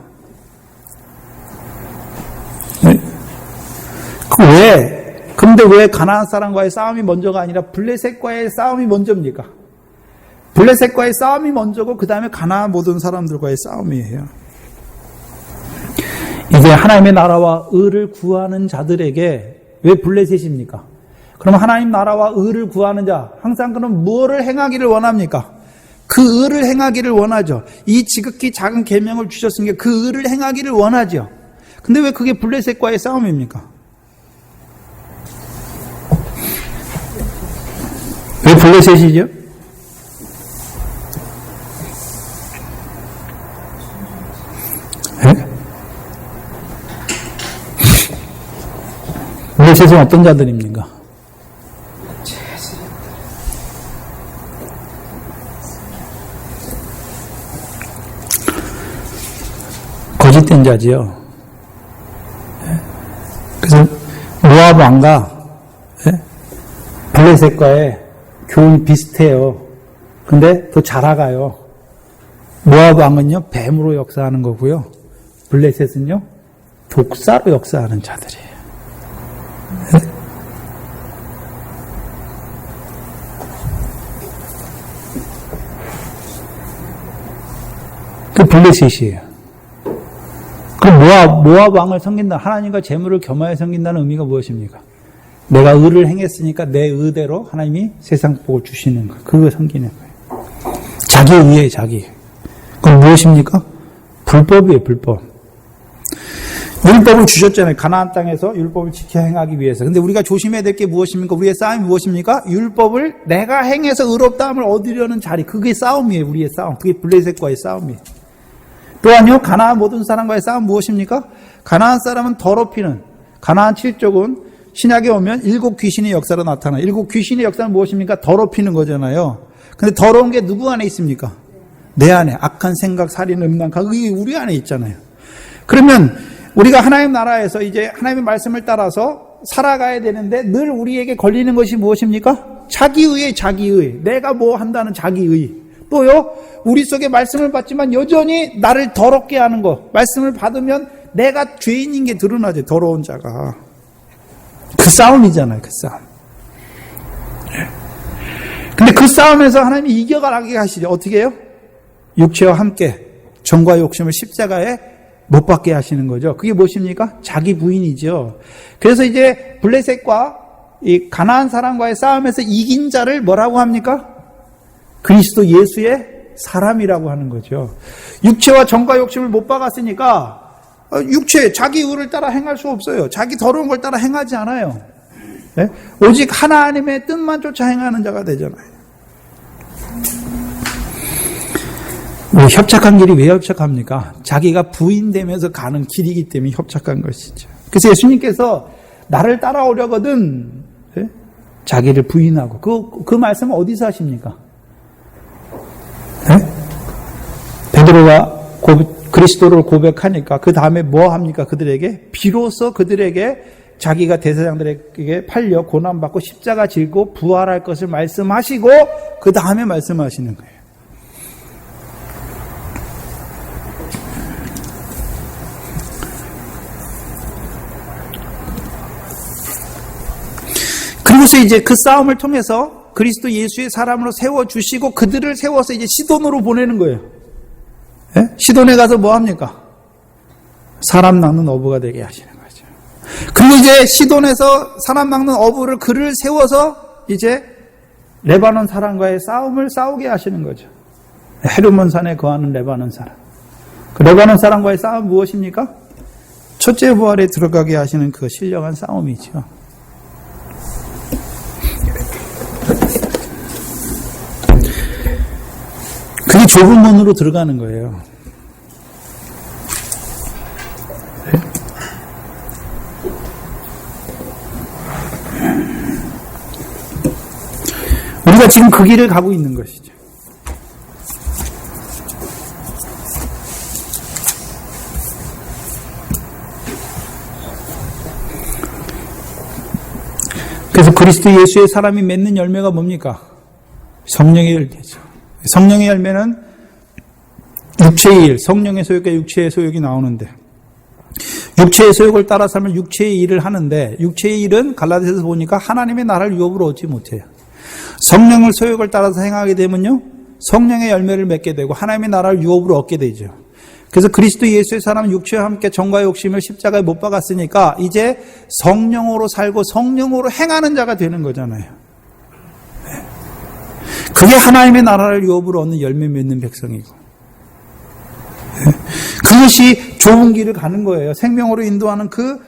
근데 왜 가나안 사람과의 싸움이 먼저가 아니라 블레셋과의 싸움이 먼저입니까? 블레셋과의 싸움이 먼저고 그 다음에 가나안 모든 사람들과의 싸움이에요. 이제 하나님의 나라와 의를 구하는 자들에게 왜 블레셋입니까? 그럼 하나님 나라와 의를 구하는 자, 항상 그럼 무엇을 행하기를 원합니까? 그 의를 행하기를 원하죠. 이 지극히 작은 계명을 주셨으니까 그 의를 행하기를 원하죠. 근데 왜 그게 블레셋과의 싸움입니까? 왜 블레셋이죠? 블레셋은 어떤 자들입니까? 거짓된 자지요. 그래서 모압 왕과 블레셋과의 교훈이 비슷해요. 근데 더 잘 알아가요. 모압 왕은요, 뱀으로 역사하는 거고요. 블레셋은요, 독사로 역사하는 자들이에요. 그 블레셋이에요. 그럼 모압 왕을 섬긴다. 하나님과 재물을 겸하여 섬긴다는 의미가 무엇입니까? 내가 의를 행했으니까 내 의대로 하나님이 세상 복을 주시는 거예요. 그거 섬기는 거예요. 자기 의에 자기. 그건 무엇입니까? 불법이에요, 불법. 율법을 주셨잖아요. 가나안 땅에서 율법을 지켜 행하기 위해서. 근데 우리가 조심해야 될 게 무엇입니까? 우리의 싸움이 무엇입니까? 율법을 내가 행해서 의롭다함을 얻으려는 자리. 그게 싸움이에요, 우리의 싸움. 그게 블레셋과의 싸움이에요. 또한요, 가나안 모든 사람과의 싸움 무엇입니까? 가나안 사람은 더럽히는, 가나안 7족은 신약에 오면 7 귀신의 역사로 나타나요. 7 귀신의 역사는 무엇입니까? 더럽히는 거잖아요. 근데 더러운 게 누구 안에 있습니까? 내 안에. 악한 생각, 살인, 음란, 그게 우리 안에 있잖아요. 그러면 우리가 하나님 나라에서 이제 하나님의 말씀을 따라서 살아가야 되는데 늘 우리에게 걸리는 것이 무엇입니까? 자기의, 자기의. 내가 뭐 한다는 자기의. 또요, 우리 속에 말씀을 받지만 여전히 나를 더럽게 하는 거. 말씀을 받으면 내가 죄인인 게 드러나죠. 더러운 자가. 그 싸움이잖아요. 그 싸움. 근데 그 싸움에서 하나님이 이겨가게 하시죠. 어떻게 해요? 육체와 함께 정과 욕심을 십자가에 못 받게 하시는 거죠. 그게 무엇입니까? 자기 부인이죠. 그래서 이제 블레셋과 이 가나안 사람과의 싸움에서 이긴 자를 뭐라고 합니까? 그리스도 예수의 사람이라고 하는 거죠. 육체와 정과 욕심을 못 박았으니까 육체, 자기 의를 따라 행할 수 없어요. 자기 더러운 걸 따라 행하지 않아요. 네? 오직 하나님의 뜻만 쫓아 행하는 자가 되잖아요. 협착한 길이 왜 협착합니까? 자기가 부인되면서 가는 길이기 때문에 협착한 것이죠. 그래서 예수님께서 나를 따라오려거든 네? 자기를 부인하고 그 말씀은 어디서 하십니까? 네? 베드로가 그리스도를 고백하니까 그 다음에 뭐 합니까? 그들에게 비로소 그들에게 자기가 대제사장들에게 팔려 고난받고 십자가 지고 부활할 것을 말씀하시고 그 다음에 말씀하시는 거예요. 그리고서 이제 그 싸움을 통해서 그리스도 예수의 사람으로 세워주시고 그들을 세워서 이제 시돈으로 보내는 거예요. 예? 시돈에 가서 뭐 합니까? 사람 낚는 어부가 되게 하시는 거죠. 그리고 이제 시돈에서 사람 낚는 어부를 그를 세워서 이제 레바논 사람과의 싸움을 싸우게 하시는 거죠. 헤르몬 산에 거하는 레바논 사람. 그 레바논 사람과의 싸움 무엇입니까? 첫째 부활에 들어가게 하시는 그 신령한 싸움이죠. 그게 좁은 문으로 들어가는 거예요. 네? 우리가 지금 그 길을 가고 있는 것이죠. 그래서 그리스도 예수의 사람이 맺는 열매가 뭡니까? 성령의 열매죠. 성령의 열매는 육체의 일, 성령의 소욕과 육체의 소욕이 나오는데 육체의 소욕을 따라 살면 육체의 일을 하는데 육체의 일은 갈라디아서에서 보니까 하나님의 나라를 유업으로 얻지 못해요. 성령을 소욕을 따라서 행하게 되면요 성령의 열매를 맺게 되고 하나님의 나라를 유업으로 얻게 되죠. 그래서 그리스도 예수의 사람은 육체와 함께 정과 욕심을 십자가에 못 박았으니까 이제 성령으로 살고 성령으로 행하는 자가 되는 거잖아요. 그게 하나님의 나라를 유업으로 얻는 열매 맺는 백성이고 그것이 좋은 길을 가는 거예요. 생명으로 인도하는 그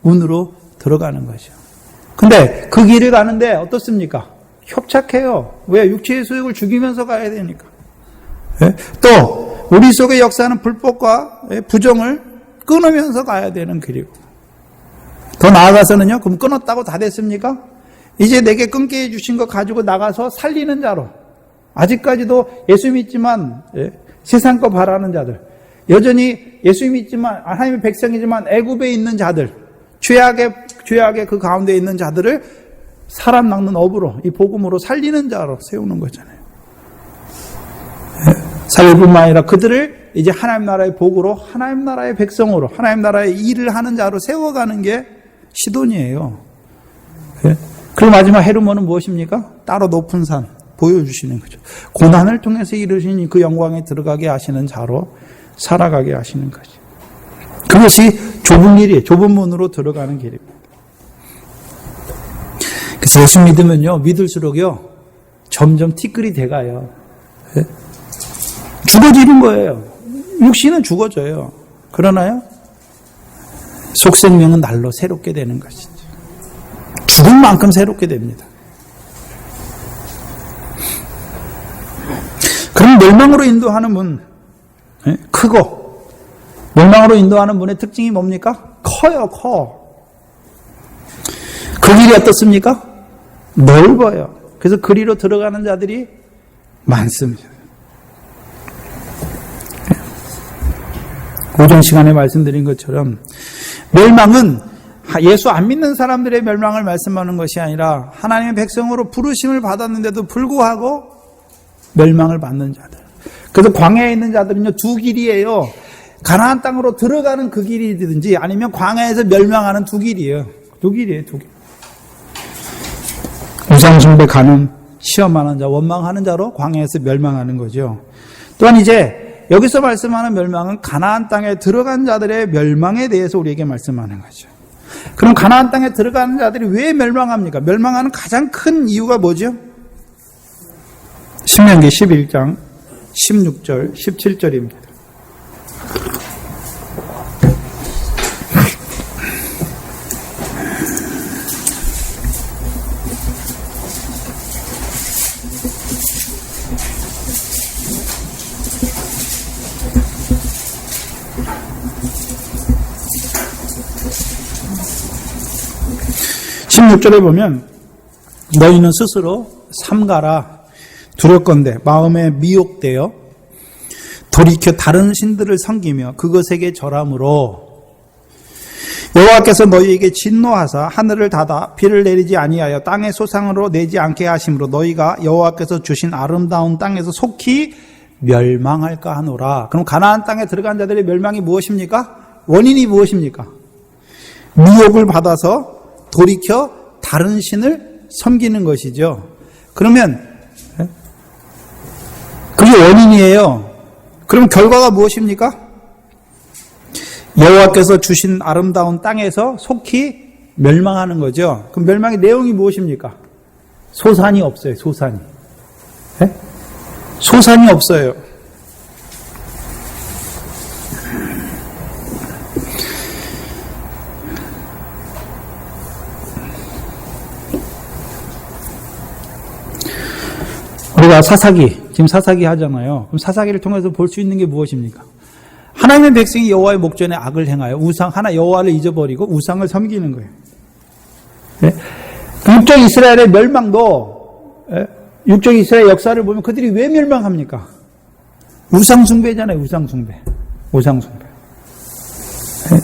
문으로 들어가는 거죠. 근데 그 길을 가는데 어떻습니까? 협착해요. 왜? 육체의 소욕을 죽이면서 가야 되니까. 또 우리 속에 역사하는 불법과 부정을 끊으면서 가야 되는 길이고 더 나아가서는요. 그럼 끊었다고 다 됐습니까? 이제 내게 끊게 해주신 거 가지고 나가서 살리는 자로 아직까지도 예수 믿지만 세상 거 바라는 자들 여전히 예수 믿지만 하나님의 백성이지만 애굽에 있는 자들, 죄악의 그 가운데 있는 자들을 사람 낚는 업으로, 이 복음으로 살리는 자로 세우는 거잖아요. 살릴 뿐만 아니라 그들을 이제 하나님 나라의 복으로, 하나님 나라의 백성으로, 하나님 나라의 일을 하는 자로 세워가는 게 시돈이에요. 그리고 마지막 헤르몬은 무엇입니까? 따로 높은 산 보여주시는 거죠. 고난을 통해서 이루신 그 영광에 들어가게 하시는 자로 살아가게 하시는 거죠. 그것이 좁은 길이에요. 좁은 문으로 들어가는 길입니다. 그래서 예수 믿으면요, 믿을수록요, 점점 티끌이 돼가요. 죽어지는 거예요. 육신은 죽어져요. 그러나요? 속생명은 날로 새롭게 되는 것이죠. 죽은 만큼 새롭게 됩니다. 그럼 멸망으로 인도하는 문, 크고, 멸망으로 인도하는 문의 특징이 뭡니까? 커요, 커. 그 길이 어떻습니까? 넓어요. 그래서 그리로 들어가는 자들이 많습니다. 오전 시간에 말씀드린 것처럼 멸망은 예수 안 믿는 사람들의 멸망을 말씀하는 것이 아니라 하나님의 백성으로 부르심을 받았는데도 불구하고 멸망을 받는 자들. 그래서 광야에 있는 자들은요, 두 길이에요. 가나안 땅으로 들어가는 그 길이든지 아니면 광야에서 멸망하는 두 길이에요. 두 길이에요, 두 길. 우상숭배 가는, 시험하는 자, 원망하는 자로 광야에서 멸망하는 거죠. 또한 이제 여기서 말씀하는 멸망은 가나안 땅에 들어간 자들의 멸망에 대해서 우리에게 말씀하는 거죠. 그럼 가나안 땅에 들어가는 자들이 왜 멸망합니까? 멸망하는 가장 큰 이유가 뭐죠? 신명기 11장 16절, 17절입니다. (16절에) 보면 너희는 스스로 삼가라 두렵건대 마음에 미혹되어 돌이켜 다른 신들을 섬기며 그것에게 절함으로 여호와께서 너희에게 진노하사 하늘을 닫아 비를 내리지 아니하여 땅의 소상으로 내지 않게 하심으로 너희가 여호와께서 주신 아름다운 땅에서 속히 멸망할까 하노라. 그럼 가나안 땅에 들어간 자들의 멸망이 무엇입니까? 원인이 무엇입니까? 미혹을 받아서 돌이켜 다른 신을 섬기는 것이죠. 그러면 그게 원인이에요. 그럼 결과가 무엇입니까? 여호와께서 주신 아름다운 땅에서 속히 멸망하는 거죠. 그럼 멸망의 내용이 무엇입니까? 소산이 없어요. 소산이. 네? 소산이 없어요. 우리가 사사기, 지금 사사기 하잖아요. 그럼 사사기를 통해서 볼 수 있는 게 무엇입니까? 하나님의 백성이 여호와의 목전에 악을 행하여 여호와를 잊어버리고 우상을 섬기는 거예요. 네? 육적 이스라엘의 멸망도, 육적 이스라엘 역사를 보면 그들이 왜 멸망합니까? 우상숭배잖아요, 우상숭배. 우상숭배. 네?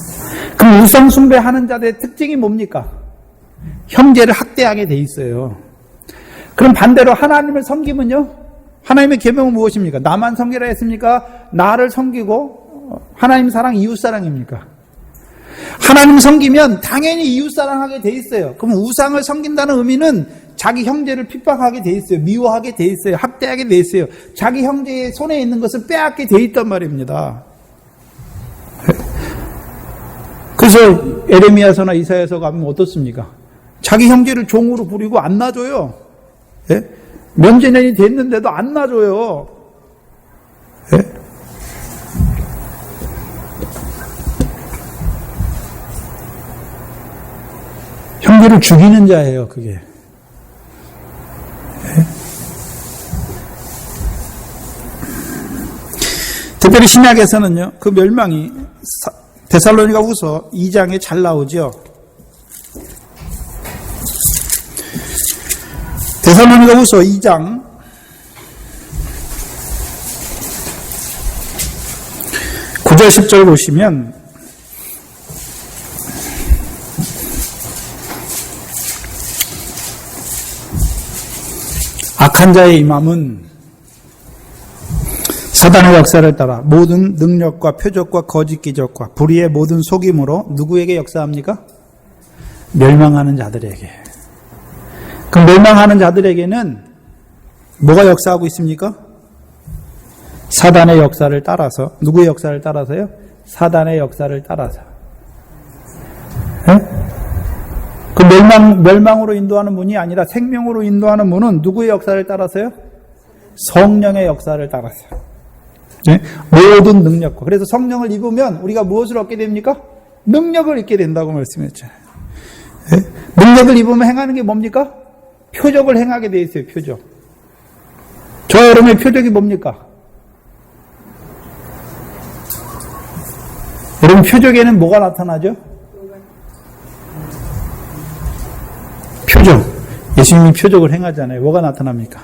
그럼 우상숭배하는 자들의 특징이 뭡니까? 형제를 학대하게 돼 있어요. 그럼 반대로 하나님을 섬기면요? 하나님의 계명은 무엇입니까? 나만 섬기라 했습니까? 나를 섬기고 하나님 사랑, 이웃 사랑입니까? 하나님 섬기면 당연히 이웃 사랑하게 돼 있어요. 그럼 우상을 섬긴다는 의미는 자기 형제를 핍박하게 돼 있어요. 미워하게 돼 있어요. 학대하게 돼 있어요. 자기 형제의 손에 있는 것을 빼앗게 돼 있단 말입니다. 그래서 에레미야서나 이사야서 가면 어떻습니까? 자기 형제를 종으로 부리고 안 놔줘요. 예? 면제년이 됐는데도 안 놔줘요. 예? 형제를 죽이는 자예요, 그게. 예? 특별히 신약에서는요, 그 멸망이 데살로니가 후서 2장에 잘 나오죠. 데살로니가 후서 2장 9 9절 10절 보시면 악한 자의 임함은 사단의 역사를 따라 모든 능력과 표적과 거짓 기적과 불의의 모든 속임으로 누구에게 역사합니까? 멸망하는 자들에게. 그 멸망하는 자들에게는 뭐가 역사하고 있습니까? 사단의 역사를 따라서. 누구의 역사를 따라서요? 사단의 역사를 따라서. 네? 그 멸망으로 인도하는 문이 아니라 생명으로 인도하는 문은 누구의 역사를 따라서요? 성령의 역사를 따라서. 네? 모든 능력과. 그래서 성령을 입으면 우리가 무엇을 얻게 됩니까? 능력을 입게 된다고 말씀했잖아요. 네? 능력을 입으면 행하는 게 뭡니까? 표적을 행하게 돼 있어요. 표적. 저 여러분의 표적이 뭡니까? 여러분 표적에는 뭐가 나타나죠? 표적. 예수님이 표적을 행하잖아요. 뭐가 나타납니까?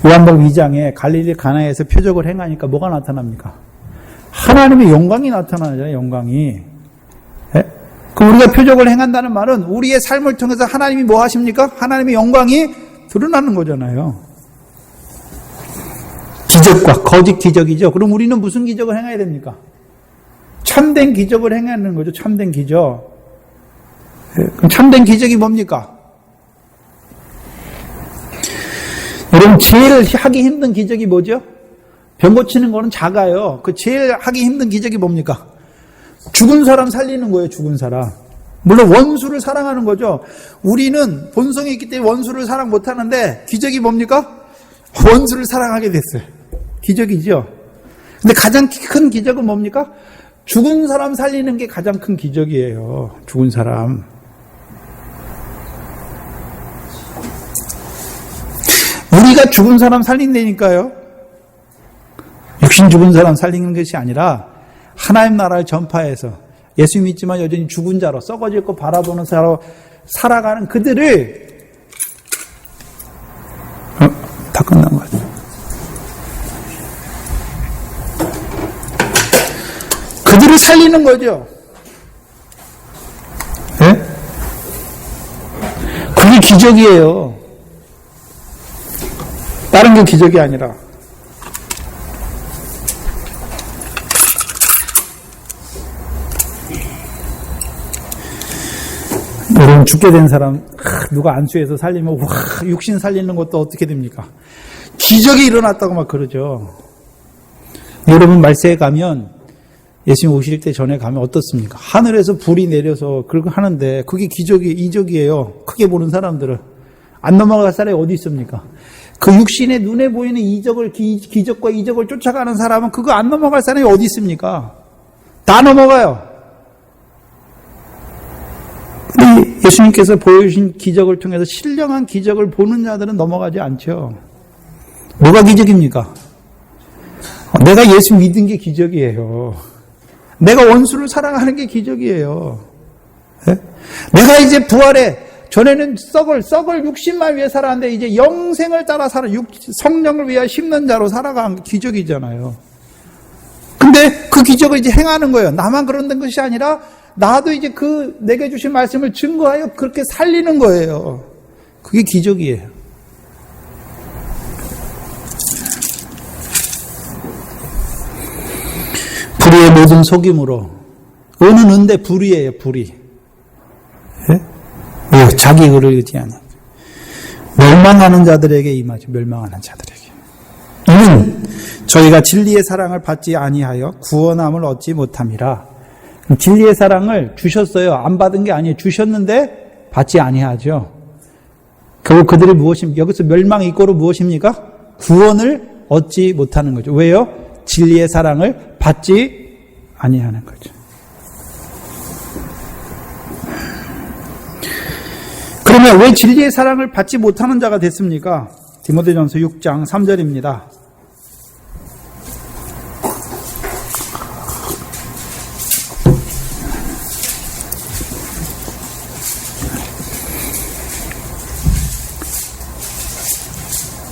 요한복음 2장에 갈릴리 가나에서 표적을 행하니까 뭐가 나타납니까? 하나님의 영광이 나타나잖아요. 영광이. 네? 그 우리가 표적을 행한다는 말은 우리의 삶을 통해서 하나님이 뭐 하십니까? 하나님의 영광이 드러나는 거잖아요. 기적과 거짓 기적이죠. 그럼 우리는 무슨 기적을 행해야 됩니까? 참된 기적을 행하는 거죠. 참된 기적. 네? 그럼 참된 기적이 뭡니까? 여러분 제일 하기 힘든 기적이 뭐죠? 병 고치는 거는 작아요. 그 제일 하기 힘든 기적이 뭡니까? 죽은 사람 살리는 거예요. 죽은 사람. 물론 원수를 사랑하는 거죠. 우리는 본성이 있기 때문에 원수를 사랑 못하는데 기적이 뭡니까? 원수를 사랑하게 됐어요. 기적이죠. 근데 가장 큰 기적은 뭡니까? 죽은 사람 살리는 게 가장 큰 기적이에요. 죽은 사람. 우리가 죽은 사람 살린다니까요. 육신 죽은 사람 살리는 것이 아니라 하나님 나라를 전파해서 예수 믿지만 여전히 죽은 자로 썩어질 거 바라보는 자로 살아가는 그들을 다 끝난 것 같아요. 그들을 살리는 거죠. 네? 그게 기적이에요. 다른 게 기적이 아니라. 여러분 죽게 된 사람 누가 안수해서 살리면 와, 육신 살리는 것도 어떻게 됩니까? 기적이 일어났다고 막 그러죠. 여러분 말세에 가면 예수님 오실 때 전에 가면 어떻습니까? 하늘에서 불이 내려서 그렇게 하는데 그게 이적이에요. 크게 보는 사람들은. 안 넘어갈 사람이 어디 있습니까? 그 육신의 눈에 보이는 기적과 이적을 쫓아가는 사람은 그거 안 넘어갈 사람이 어디 있습니까? 다 넘어가요. 근데 예수님께서 보여주신 기적을 통해서 신령한 기적을 보는 자들은 넘어가지 않죠. 뭐가 기적입니까? 내가 예수 믿은 게 기적이에요. 내가 원수를 사랑하는 게 기적이에요. 네? 내가 이제 부활해. 전에는 썩을 육신만 위해 살았는데 이제 영생을 따라 성령을 위하여 심는 자로 살아간 기적이잖아요. 근데 그 기적을 이제 행하는 거예요. 나만 그런 것이 아니라 나도 이제 그 내게 주신 말씀을 증거하여 그렇게 살리는 거예요. 그게 기적이에요. 불의의 모든 속임으로. 은은 은데 불의예요. 불의. 예? 왜? 자기 의를 의지하는. 멸망하는 자들에게 임하죠. 멸망하는 자들에게. 이는 저희가 진리의 사랑을 받지 아니하여 구원함을 얻지 못함이라. 진리의 사랑을 주셨어요. 안 받은 게 아니에요. 주셨는데 받지 아니하죠. 결국 그들이 무엇입니까? 여기서 멸망 이꼬로 무엇입니까? 구원을 얻지 못하는 거죠. 왜요? 진리의 사랑을 받지 아니하는 거죠. 그러면 왜 진리의 사랑을 받지 못하는 자가 됐습니까? 디모데전서 6장 3절입니다.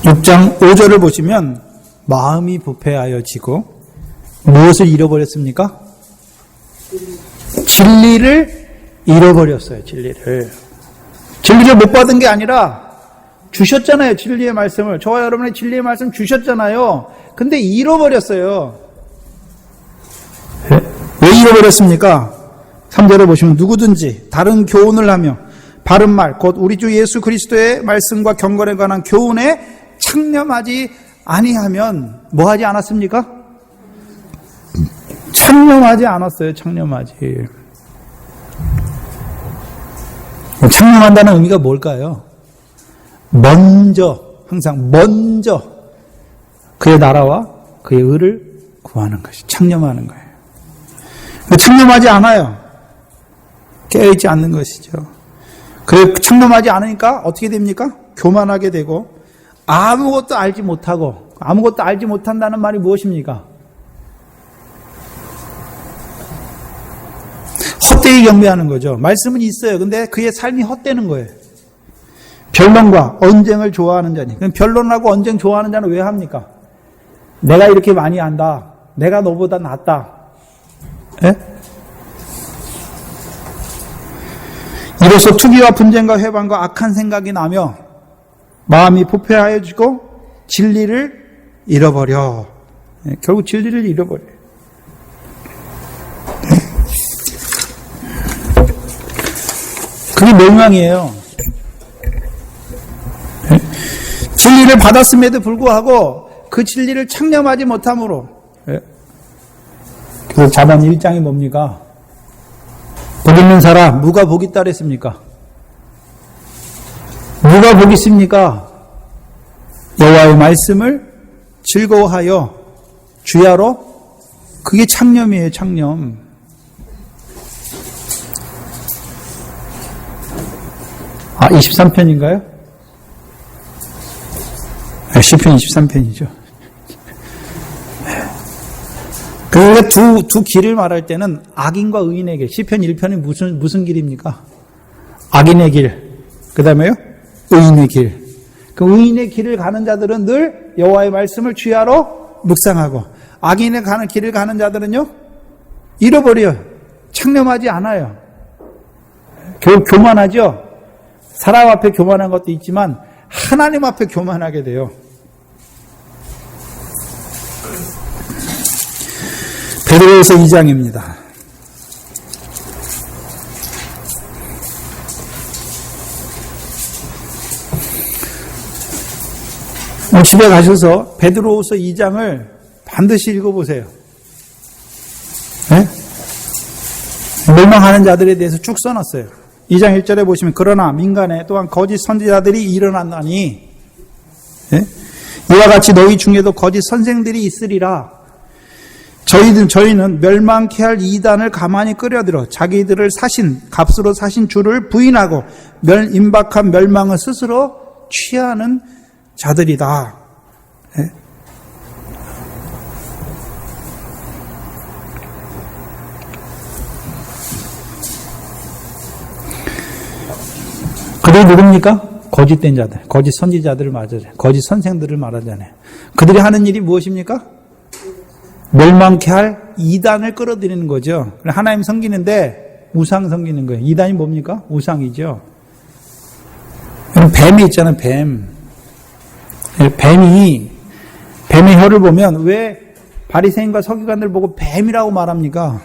(6장 5절을) 보시면 마음이 부패하여지고 무엇을 잃어버렸습니까? 진리를 잃어버렸어요. 진리를 못 받은 게 아니라 주셨잖아요. 진리의 말씀을. 저와 여러분의 진리의 말씀 주셨잖아요. 근데 잃어버렸어요. 왜 잃어버렸습니까? 3절에 보시면 누구든지 다른 교훈을 하며 바른 말, 곧 우리 주 예수 그리스도의 말씀과 경건에 관한 교훈에 창념하지 아니하면 뭐 하지 않았습니까? 창념하지 않았어요. 창념하지. 창념한다는 의미가 뭘까요? 항상 먼저 그의 나라와 그의 의를 구하는 것이 창념하는 거예요. 창념하지 않아요. 깨어있지 않는 것이죠. 그래 창념하지 않으니까 어떻게 됩니까? 교만하게 되고 아무것도 알지 못하고, 아무것도 알지 못한다는 말이 무엇입니까? 헛되이 경배하는 거죠. 말씀은 있어요. 근데 그의 삶이 헛되는 거예요. 변론과 언쟁을 좋아하는 자니. 그럼 변론하고 언쟁 좋아하는 자는 왜 합니까? 내가 이렇게 많이 안다. 내가 너보다 낫다. 예? 이로써 투기와 분쟁과 회방과 악한 생각이 나며 마음이 부패하여지고 진리를 잃어버려. 예, 결국 진리를 잃어버려요. 그게 멸망이에요. 진리를 받았음에도 불구하고 그 진리를 창념하지 못함으로. 그래서 잠언 1장이 뭡니까? 복 있는 사람 누가 복이 있다 그랬습니까? 누가 복이 있습니까? 여호와의 말씀을 즐거워하여 주야로. 그게 창념이에요. 창념. 아, 23편인가요? 시편 23편이죠. 그러니까 두 길을 말할 때는 악인과 의인의 길. 시편 1편이 무슨 길입니까? 악인의 길. 그 다음에요? 의인의 길. 그 의인의 길을 가는 자들은 늘 여호와의 말씀을 주야로 묵상하고, 악인의 가는 길을 가는 자들은요, 잃어버려요. 창념하지 않아요. 교만하죠? 사람 앞에 교만한 것도 있지만 하나님 앞에 교만하게 돼요. 베드로후서 2장입니다. 집에 가셔서 베드로후서 2장을 반드시 읽어보세요. 네? 멸망하는 자들에 대해서 쭉 써놨어요. 2장 1절에 보시면 그러나 민간에 또한 거짓 선지자들이 일어났나니, 네? 이와 같이 너희 중에도 거짓 선생들이 있으리라. 저희는 멸망케 할 이단을 가만히 끌어들여 자기들을 값으로 사신 주를 부인하고 임박한 멸망을 스스로 취하는 자들이다. 네? 그들이 누굽니까? 거짓된 자들, 거짓 선지자들을 말하잖아요. 거짓 선생들을 말하잖아요. 그들이 하는 일이 무엇입니까? 멸망케 할 이단을 끌어들이는 거죠. 하나님 섬기는데 우상 섬기는 거예요. 이단이 뭡니까? 우상이죠. 뱀이 있잖아요. 뱀의 혀를 보면 왜 바리새인과 서기관들 보고 뱀이라고 말합니까?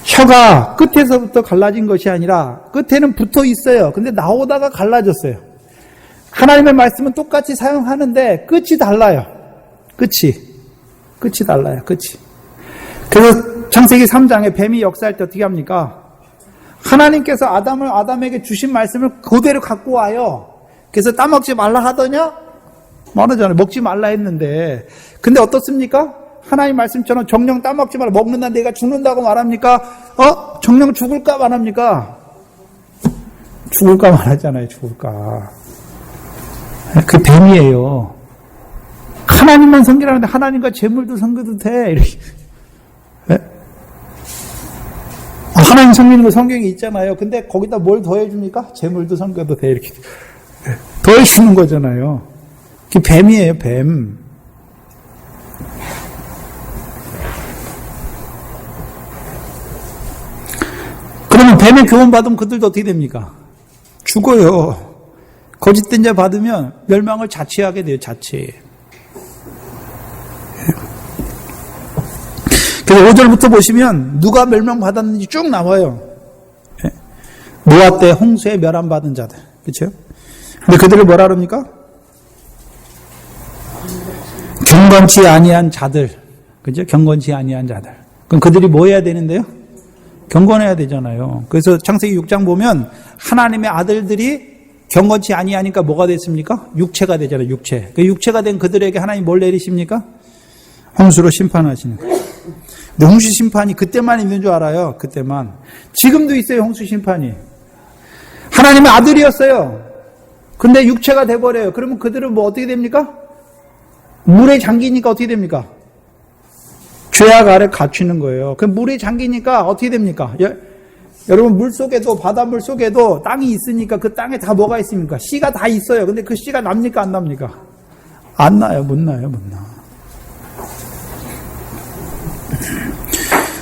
혀가 끝에서부터 갈라진 것이 아니라 끝에는 붙어 있어요. 근데 나오다가 갈라졌어요. 하나님의 말씀은 똑같이 사용하는데 끝이 달라요. 끝이 달라요. 그래서 창세기 3장에 뱀이 역사할 때 어떻게 합니까? 하나님께서 아담에게 주신 말씀을 그대로 갖고 와요. 그래서 따먹지 말라 하더냐? 말하잖아요. 먹지 말라 했는데. 근데 어떻습니까? 하나님 말씀처럼 정령 따먹지 말라. 먹는다 내가 죽는다고 말합니까? 정령 죽을까 말합니까? 죽을까 말하잖아요. 죽을까. 그 뱀이에요. 하나님만 섬기라는데 하나님과 재물도 섬겨도 돼. 이렇게. 네? 하나님 섬기는 거 성경에 있잖아요. 근데 거기다 뭘 더해줍니까? 재물도 섬겨도 돼. 이렇게. 네. 더해주는 거잖아요. 그게 뱀이에요. 뱀. 뱀의 교훈 받으면 그들도 어떻게 됩니까? 죽어요. 거짓된 자 받으면 멸망을 자취하게 돼요, 자취. 그래서 5절부터 보시면 누가 멸망받았는지 쭉 나와요. 노아 때 홍수에 멸함받은 자들. 그렇죠? 근데 그들을 뭐라 그럽니까? 경건치 아니한 자들. 그죠? 경건치 아니한 자들. 그럼 그들이 뭐 해야 되는데요? 경건해야 되잖아요. 그래서 창세기 6장 보면 하나님의 아들들이 경건치 아니하니까 뭐가 됐습니까? 육체가 되잖아요. 육체. 그 육체가 된 그들에게 하나님 뭘 내리십니까? 홍수로 심판하시는 거예요. 근데 홍수 심판이 그때만 있는 줄 알아요. 그때만. 지금도 있어요. 홍수 심판이. 하나님의 아들이었어요. 근데 육체가 돼버려요. 그러면 그들은 뭐 어떻게 됩니까? 물에 잠기니까 어떻게 됩니까? 죄악 아래 갇히는 거예요. 그 물에 잠기니까 어떻게 됩니까? 여러분 물 속에도 바닷물 속에도 땅이 있으니까 그 땅에 다 뭐가 있습니까? 씨가 다 있어요. 근데 그 씨가 납니까 안 납니까? 안 나요. 못 나요. 못 나.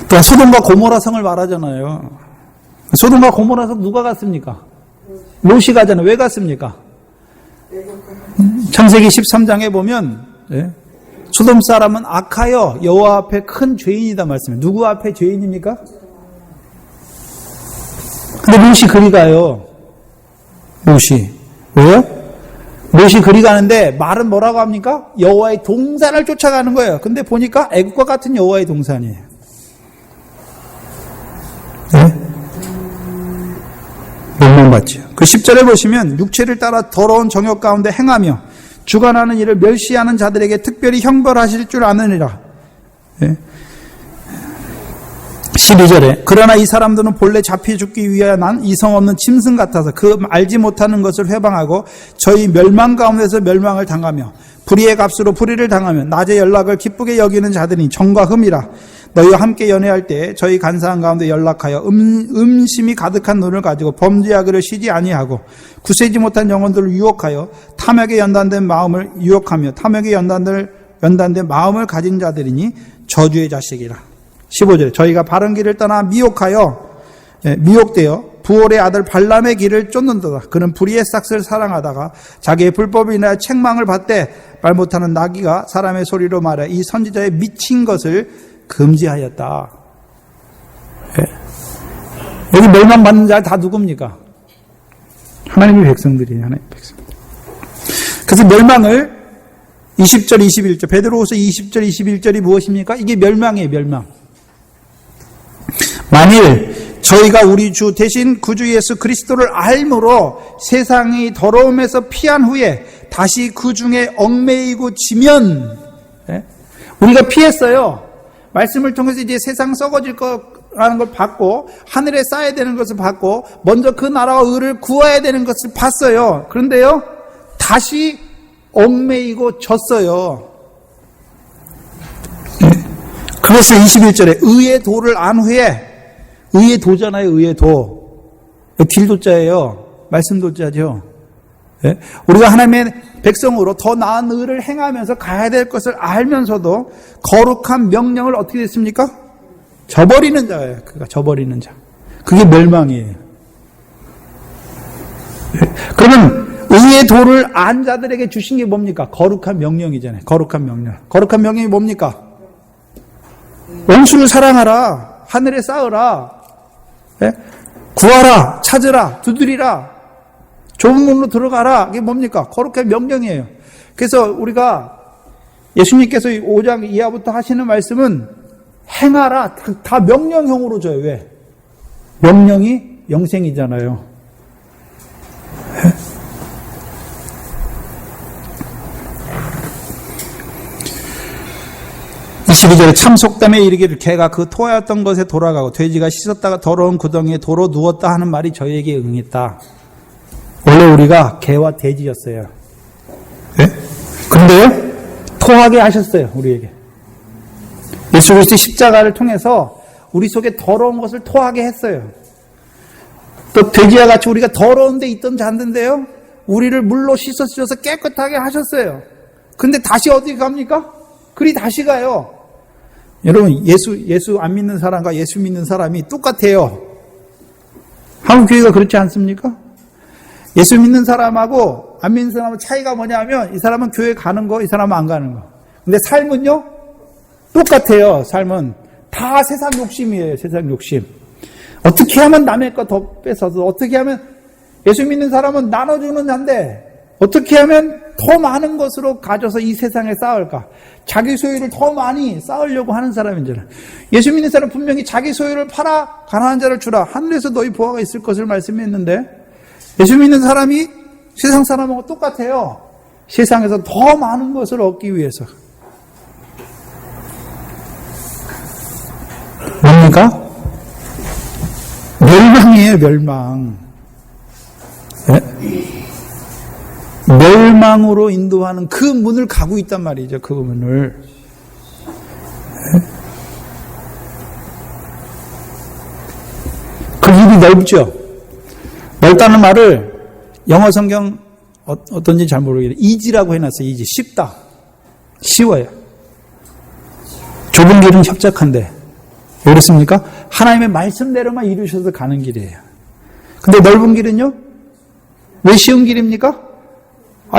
또 소돔과 고모라 성을 말하잖아요. 소돔과 고모라 성 누가 갔습니까? 롯이 가잖아요. 왜 갔습니까? 창세기 13장에 보면 소돔 사람은 악하여 여호와 앞에 큰 죄인이다 말씀해요. 누구 앞에 죄인입니까? 근데 롯이 그리 가요. 롯이. 왜요? 롯이 그리 가는데 말은 뭐라고 합니까? 여호와의 동산을 쫓아가는 거예요. 근데 보니까 애국과 같은 여호와의 동산이에요. 네? 멸망받죠. 그 10절에 보시면 육체를 따라 더러운 정욕 가운데 행하며 주관하는 일을 멸시하는 자들에게 특별히 형벌하실 줄 아느니라. 네? 12절에 그러나 이 사람들은 본래 잡혀 죽기 위하여 난 이성 없는 짐승 같아서 그 알지 못하는 것을 회방하고 저희 멸망 가운데서 멸망을 당하며 불의의 값으로 불의를 당하며 낮의 연락을 기쁘게 여기는 자들이 정과 흠이라. 너희와 함께 연애할 때 저희 간사한 가운데 연락하여 음심이 가득한 눈을 가지고 범죄하기를 쉬지 아니하고 굳세지 못한 영혼들을 유혹하여 탐욕에 연단된 마음을 유혹하며 탐욕에 연단된 마음을 가진 자들이니 저주의 자식이라. 15절에 저희가 바른 길을 떠나 미혹되어 부올의 아들 발람의 길을 쫓는도다. 그는 불의의 싹을 사랑하다가 자기의 불법을 인하여 책망을 받되 말 못하는 나귀가 사람의 소리로 말해 이 선지자의 미친 것을 금지하였다. 여기 멸망받는 자 다 누굽니까? 하나님의 백성들이에요. 하나님의 백성들. 그래서 멸망을 20절, 21절 베드로후서 20절, 21절이 무엇입니까? 이게 멸망이에요. 멸망. 만일 저희가 우리 주 대신 구주 예수 그리스도를 알므로 세상의 더러움에서 피한 후에 다시 그 중에 얽매이고 지면 우리가 피했어요. 말씀을 통해서 이제 세상 썩어질 거라는 걸 봤고 하늘에 쌓여야 되는 것을 봤고 먼저 그 나라와 의를 구해야 되는 것을 봤어요. 그런데요 다시 얽매이고 졌어요. 그래서 21절에 의의 도를 안 후에 의의 도잖아요. 의의 도. 길도자예요. 말씀도자죠. 우리가 하나님의 백성으로 더 나은 의를 행하면서 가야 될 것을 알면서도 거룩한 명령을 어떻게 됐습니까? 저버리는 자예요. 그가 저버리는 자. 그게 멸망이에요. 그러면 의의 도를 안 자들에게 주신 게 뭡니까? 거룩한 명령이잖아요. 거룩한 명령. 거룩한 명령이 뭡니까? 원수를 사랑하라. 하늘에 쌓으라. 구하라. 찾으라. 두드리라. 좁은 문으로 들어가라. 이게 뭡니까? 거룩한 명령이에요. 그래서 우리가 예수님께서 5장 이하부터 하시는 말씀은 행하라. 다 명령형으로 줘요. 왜? 명령이 영생이잖아요. 22절에 참 속담에 이르기를 개가 그 토하였던 것에 돌아가고 돼지가 씻었다가 더러운 구덩이에 도로 누웠다 하는 말이 저희에게 응했다. 원래 우리가 개와 돼지였어요. 그런데요 토하게 하셨어요. 우리에게. 예수 그리스도의 십자가를 통해서 우리 속에 더러운 것을 토하게 했어요. 또 돼지와 같이 우리가 더러운 데 있던 자인데요 우리를 물로 씻어주셔서 깨끗하게 하셨어요. 근데 다시 어디 갑니까? 그리 다시 가요. 여러분 예수 안 믿는 사람과 예수 믿는 사람이 똑같아요. 한국 교회가 그렇지 않습니까? 예수 믿는 사람하고 안 믿는 사람하고 차이가 뭐냐면 이 사람은 교회 가는 거, 이 사람은 안 가는 거. 근데 삶은요? 똑같아요. 삶은 다 세상 욕심이에요. 세상 욕심. 어떻게 하면 남의 거 더 뺏어서, 어떻게 하면 예수 믿는 사람은 나눠주는 자인데 어떻게 하면 더 많은 것으로 가져서 이 세상에 쌓을까? 자기 소유를 더 많이 쌓으려고 하는 사람인잖아요. 예수 믿는 사람은 분명히 자기 소유를 팔아 가난한 자를 주라. 하늘에서 너희 보화가 있을 것을 말씀했는데 예수 믿는 사람이 세상 사람하고 똑같아요. 세상에서 더 많은 것을 얻기 위해서. 뭡니까? 멸망이에요, 멸망. 네? 멸망으로 인도하는 그 문을 가고 있단 말이죠, 그 문을. 네? 그 입이 넓죠? 넓다는 말을 영어 성경 어떤지 잘 모르겠는데 이지라고 해놨어요. 이지. 쉽다. 쉬워요. 좁은 길은 협착한데 왜 그렇습니까? 하나님의 말씀대로만 이루셔서 가는 길이에요. 근데 넓은 길은요? 왜 쉬운 길입니까?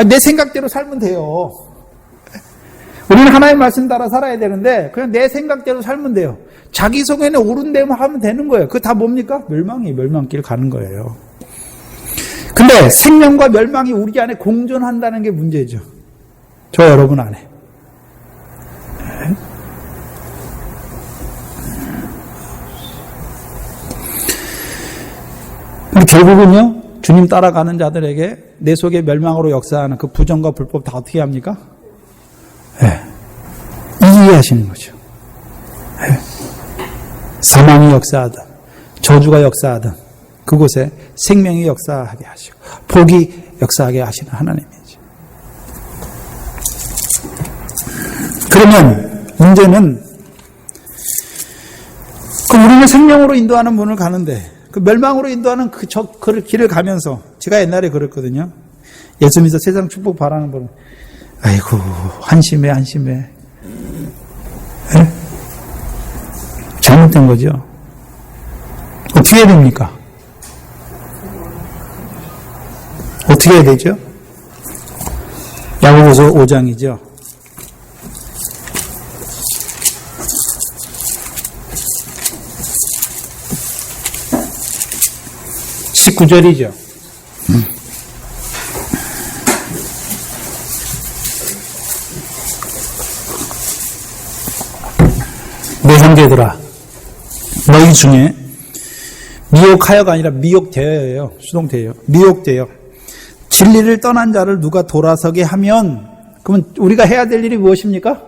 내 생각대로 살면 돼요. 우리는 하나님의 말씀 따라 살아야 되는데 그냥 내 생각대로 살면 돼요. 자기 속에는 옳은 대로 하면 되는 거예요. 그게 다 뭡니까? 멸망이에요. 멸망길 가는 거예요. 근데 생명과 멸망이 우리 안에 공존한다는 게 문제죠. 저 여러분 안에. 결국은요, 주님 따라가는 자들에게 내 속에 멸망으로 역사하는 그 부정과 불법 다 어떻게 합니까? 이기게 하시는 거죠. 사망이 역사하든, 저주가 역사하든, 그곳에 생명이 역사하게 하시고, 복이 역사하게 하시는 하나님이죠. 그러면, 문제는, 그럼 우리는 생명으로 인도하는 문을 가는데, 그 멸망으로 인도하는 그 길을 가면서 제가 옛날에 그랬거든요. 예수 믿어 세상 축복 바라는 분은 아이고 한심해. 네? 잘못된 거죠. 어떻게 해야 됩니까? 어떻게 해야 되죠? 야고보서 5장이죠. 19절이죠. 내 형제들아, 너희 중에 미혹하여가 아니라 미혹되어예요. 수동태예요. 미혹되어 진리를 떠난 자를 누가 돌아서게 하면, 그러면 우리가 해야 될 일이 무엇입니까?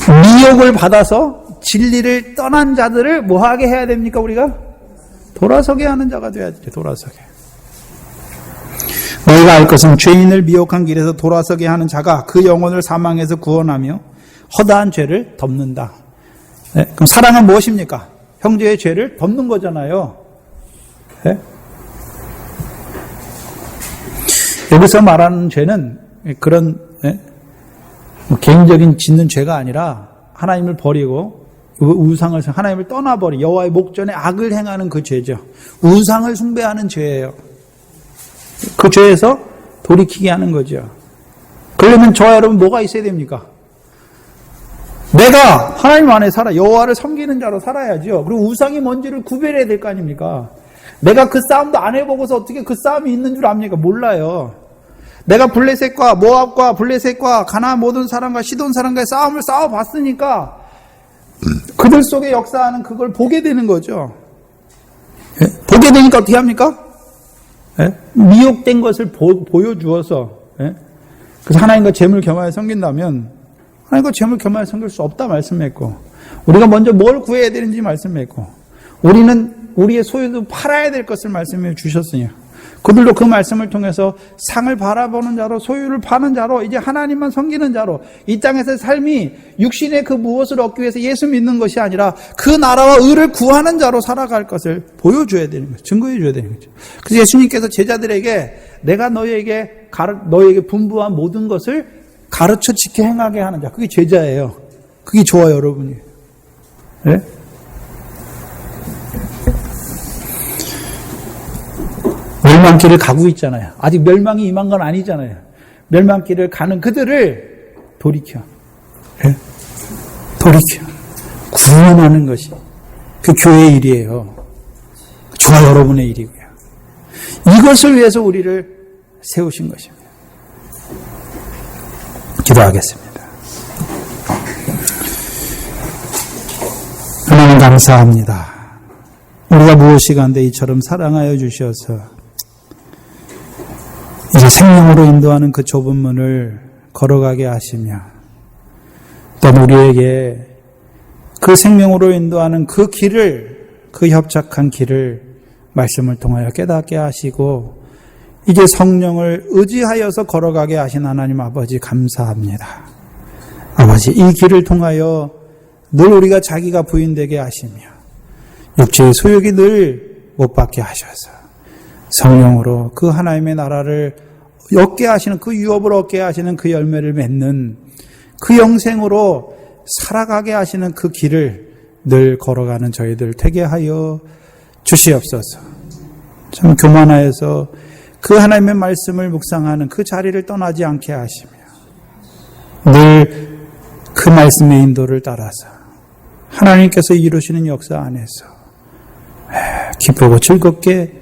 미혹을 받아서 진리를 떠난 자들을 뭐하게 해야 됩니까? 우리가 돌아서게 하는 자가 되어야 돼요. 돌아서게. 너희가 알 것은 죄인을 미혹한 길에서 돌아서게 하는 자가 그 영혼을 사망에서 구원하며 허다한 죄를 덮는다. 네? 그럼 사랑은 무엇입니까? 형제의 죄를 덮는 거잖아요. 네? 여기서 말하는 죄는 그런 개인적인 짓는 죄가 아니라 하나님을 버리고 우상을, 하나님을 떠나버리, 여호와의 목전에 악을 행하는 그 죄죠. 우상을 숭배하는 죄예요. 그 죄에서 돌이키게 하는 거죠. 그러면 저와 여러분 뭐가 있어야 됩니까? 내가 하나님 안에 살아, 여호와를 섬기는 자로 살아야죠. 그리고 우상이 뭔지를 구별해야 될 거 아닙니까? 내가 그 싸움도 안 해보고서 어떻게 그 싸움이 있는 줄 압니까? 몰라요. 내가 블레셋과 모압과 블레셋과 가나안 모든 사람과 시돈 사람과의 싸움을 싸워봤으니까 그들 속에 역사하는 그걸 보게 되는 거죠. 예? 보게 되니까 어떻게 합니까? 예? 미혹된 것을 보여주어서 예? 그래서 하나님과 재물 겸하여 섬긴다면 하나님과 재물 겸하여 섬길 수 없다 말씀했고, 우리가 먼저 뭘 구해야 되는지 말씀했고, 우리는 우리의 소유도 팔아야 될 것을 말씀해 주셨으니 그들도 그 말씀을 통해서 상을 바라보는 자로, 소유를 파는 자로, 이제 하나님만 섬기는 자로, 이 땅에서의 삶이 육신의 그 무엇을 얻기 위해서 예수 믿는 것이 아니라 그 나라와 의를 구하는 자로 살아갈 것을 보여줘야 되는 거죠. 증거해 줘야 되는 거죠. 그래서 예수님께서 제자들에게 내가 너희에게 분부한 모든 것을 가르쳐 지켜 행하게 하는 자, 그게 제자예요. 그게 저와 여러분이에요. 네? 멸망길을 가고 있잖아요. 아직 멸망이 임한 건 아니잖아요. 멸망길을 가는 그들을 돌이켜. 네? 돌이켜. 구원하는 것이 그 교회의 일이에요. 저와 여러분의 일이고요. 이것을 위해서 우리를 세우신 것입니다. 기도하겠습니다. 하나님 감사합니다. 우리가 무엇이 간데 이처럼 사랑하여 주셔서 이제 생명으로 인도하는 그 좁은 문을 걸어가게 하시며 또 우리에게 그 생명으로 인도하는 그 길을, 그 협착한 길을 말씀을 통하여 깨닫게 하시고 이제 성령을 의지하여서 걸어가게 하신 하나님 아버지 감사합니다. 아버지, 이 길을 통하여 늘 우리가 자기가 부인되게 하시며 육체의 소욕이 늘 못 받게 하셔서 성령으로 그 하나님의 나라를 얻게 하시는, 그 유업을 얻게 하시는 그 열매를 맺는 그 영생으로 살아가게 하시는 그 길을 늘 걸어가는 저희들 되게 하여 주시옵소서. 참 교만하여서 그 하나님의 말씀을 묵상하는 그 자리를 떠나지 않게 하시며 늘 그 말씀의 인도를 따라서 하나님께서 이루시는 역사 안에서 기쁘고 즐겁게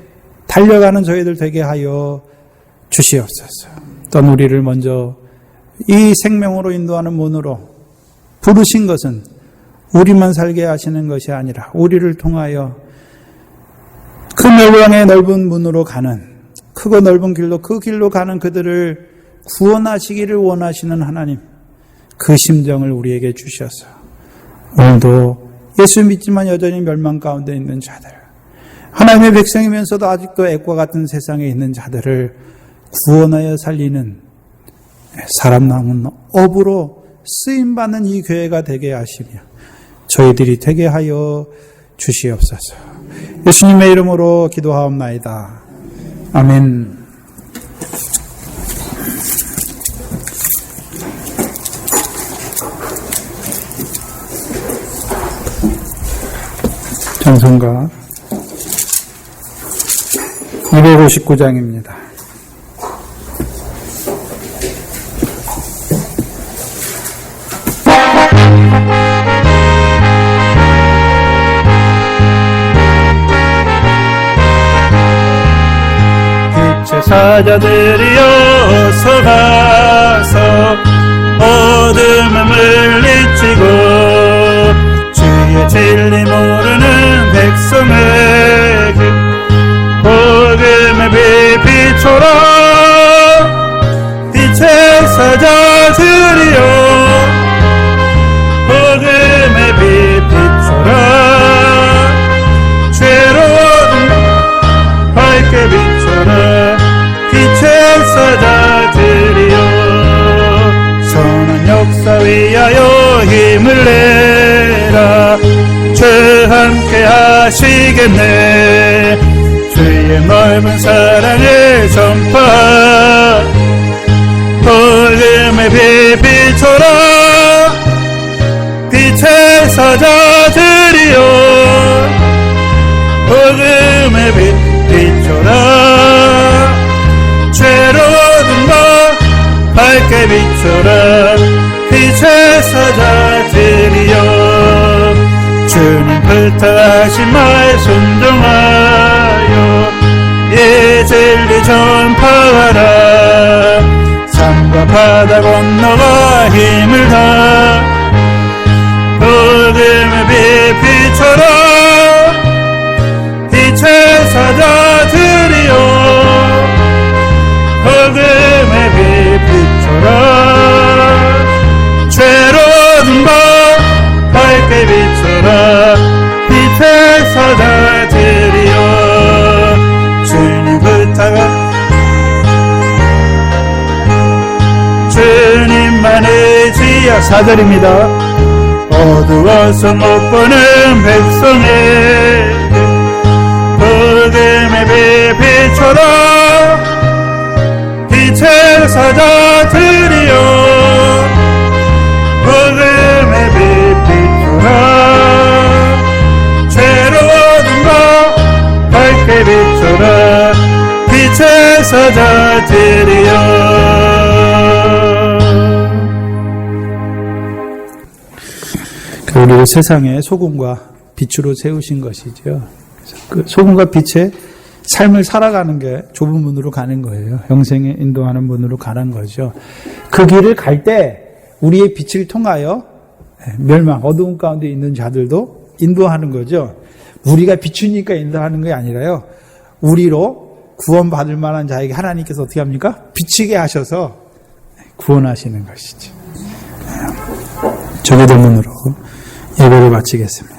달려가는 저희들 되게 하여 주시옵소서. 또 우리를 먼저 이 생명으로 인도하는 문으로 부르신 것은 우리만 살게 하시는 것이 아니라 우리를 통하여 그 멸망의 넓은 문으로 가는, 크고 넓은 길로, 그 길로 가는 그들을 구원하시기를 원하시는 하나님, 그 심정을 우리에게 주셔서 오늘도 예수 믿지만 여전히 멸망 가운데 있는 자들, 하나님의 백성이면서도 아직도 액과 같은 세상에 있는 자들을 구원하여 살리는 사람 남은 업으로 쓰임받는 이 교회가 되게 하시며 저희들이 되게 하여 주시옵소서. 예수님의 이름으로 기도하옵나이다. 아멘. 찬송가 259장입니다. 사자들이여 어서 가서 어둠을 물리치고 주의 진리 모르는 백성에게 복음의 빛 비춰라. 빛의 사자들이여 복음의 빛 비춰라. 죄로운 밝게 비춰라. 빛의 사자들이여 선한 역사 위하여 힘을 내라. 주 함께 하시겠네. 주의 넓은 사랑을 전파. 복음의 빛 비춰라. 빛의 사자들이여 복음의 빛 비춰라. 죄로운 것 밝게 비춰라. 빛의 사자들이여 주님 부탁하신 말 순종하여 이 진리 전파하라. 산과 바다 건너가 힘을 다 복음의 빛 비춰라. 빛의 사자들이여 복음의 빛 비춰라. 죄로운 것 밝게 비춰라. 빛의 사자들이여 주님 부탁하 주님만 의지하 사절입니다. 어두워서 못 보는 백성에게 복음의 빛 비춰라. 빛의 사자들이여 복음의 빛 비춰라. 죄로운 것 밝게 비춰라. 빛의 우리를 세상의 소금과 빛으로 세우신 것이죠. 그 소금과 빛의 삶을 살아가는 게 좁은 문으로 가는 거예요. 영생에 인도하는 문으로 가는 거죠. 그 길을 갈 때 우리의 빛을 통하여 멸망, 어두운 가운데 있는 자들도 인도하는 거죠. 우리가 비추니까 인도하는 게 아니라요. 우리로 구원받을 만한 자에게 하나님께서 어떻게 합니까? 비치게 하셔서 구원하시는 것이죠. 저기도문으로 예배를 마치겠습니다.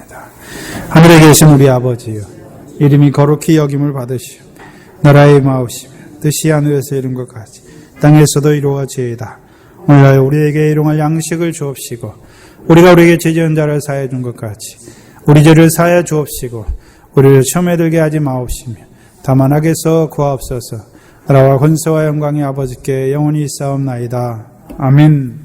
하늘에 계신 우리 아버지요, 이름이 거룩히 여김을 받으시오. 나라의 마옵시며 뜻이 하늘에서 이룬 것 같이 땅에서도 이루어지이다. 오늘날 우리에게 일용할 양식을 주옵시고, 우리가 우리에게 죄지은 자를 사하여 준 것 같이 우리 죄를 사하여 주옵시고, 우리를 시험에 들게 하지 마옵시며 다만 악에서 구하옵소서. 나라와 권세와 영광이 아버지께 영원히 있사옵나이다. 아멘.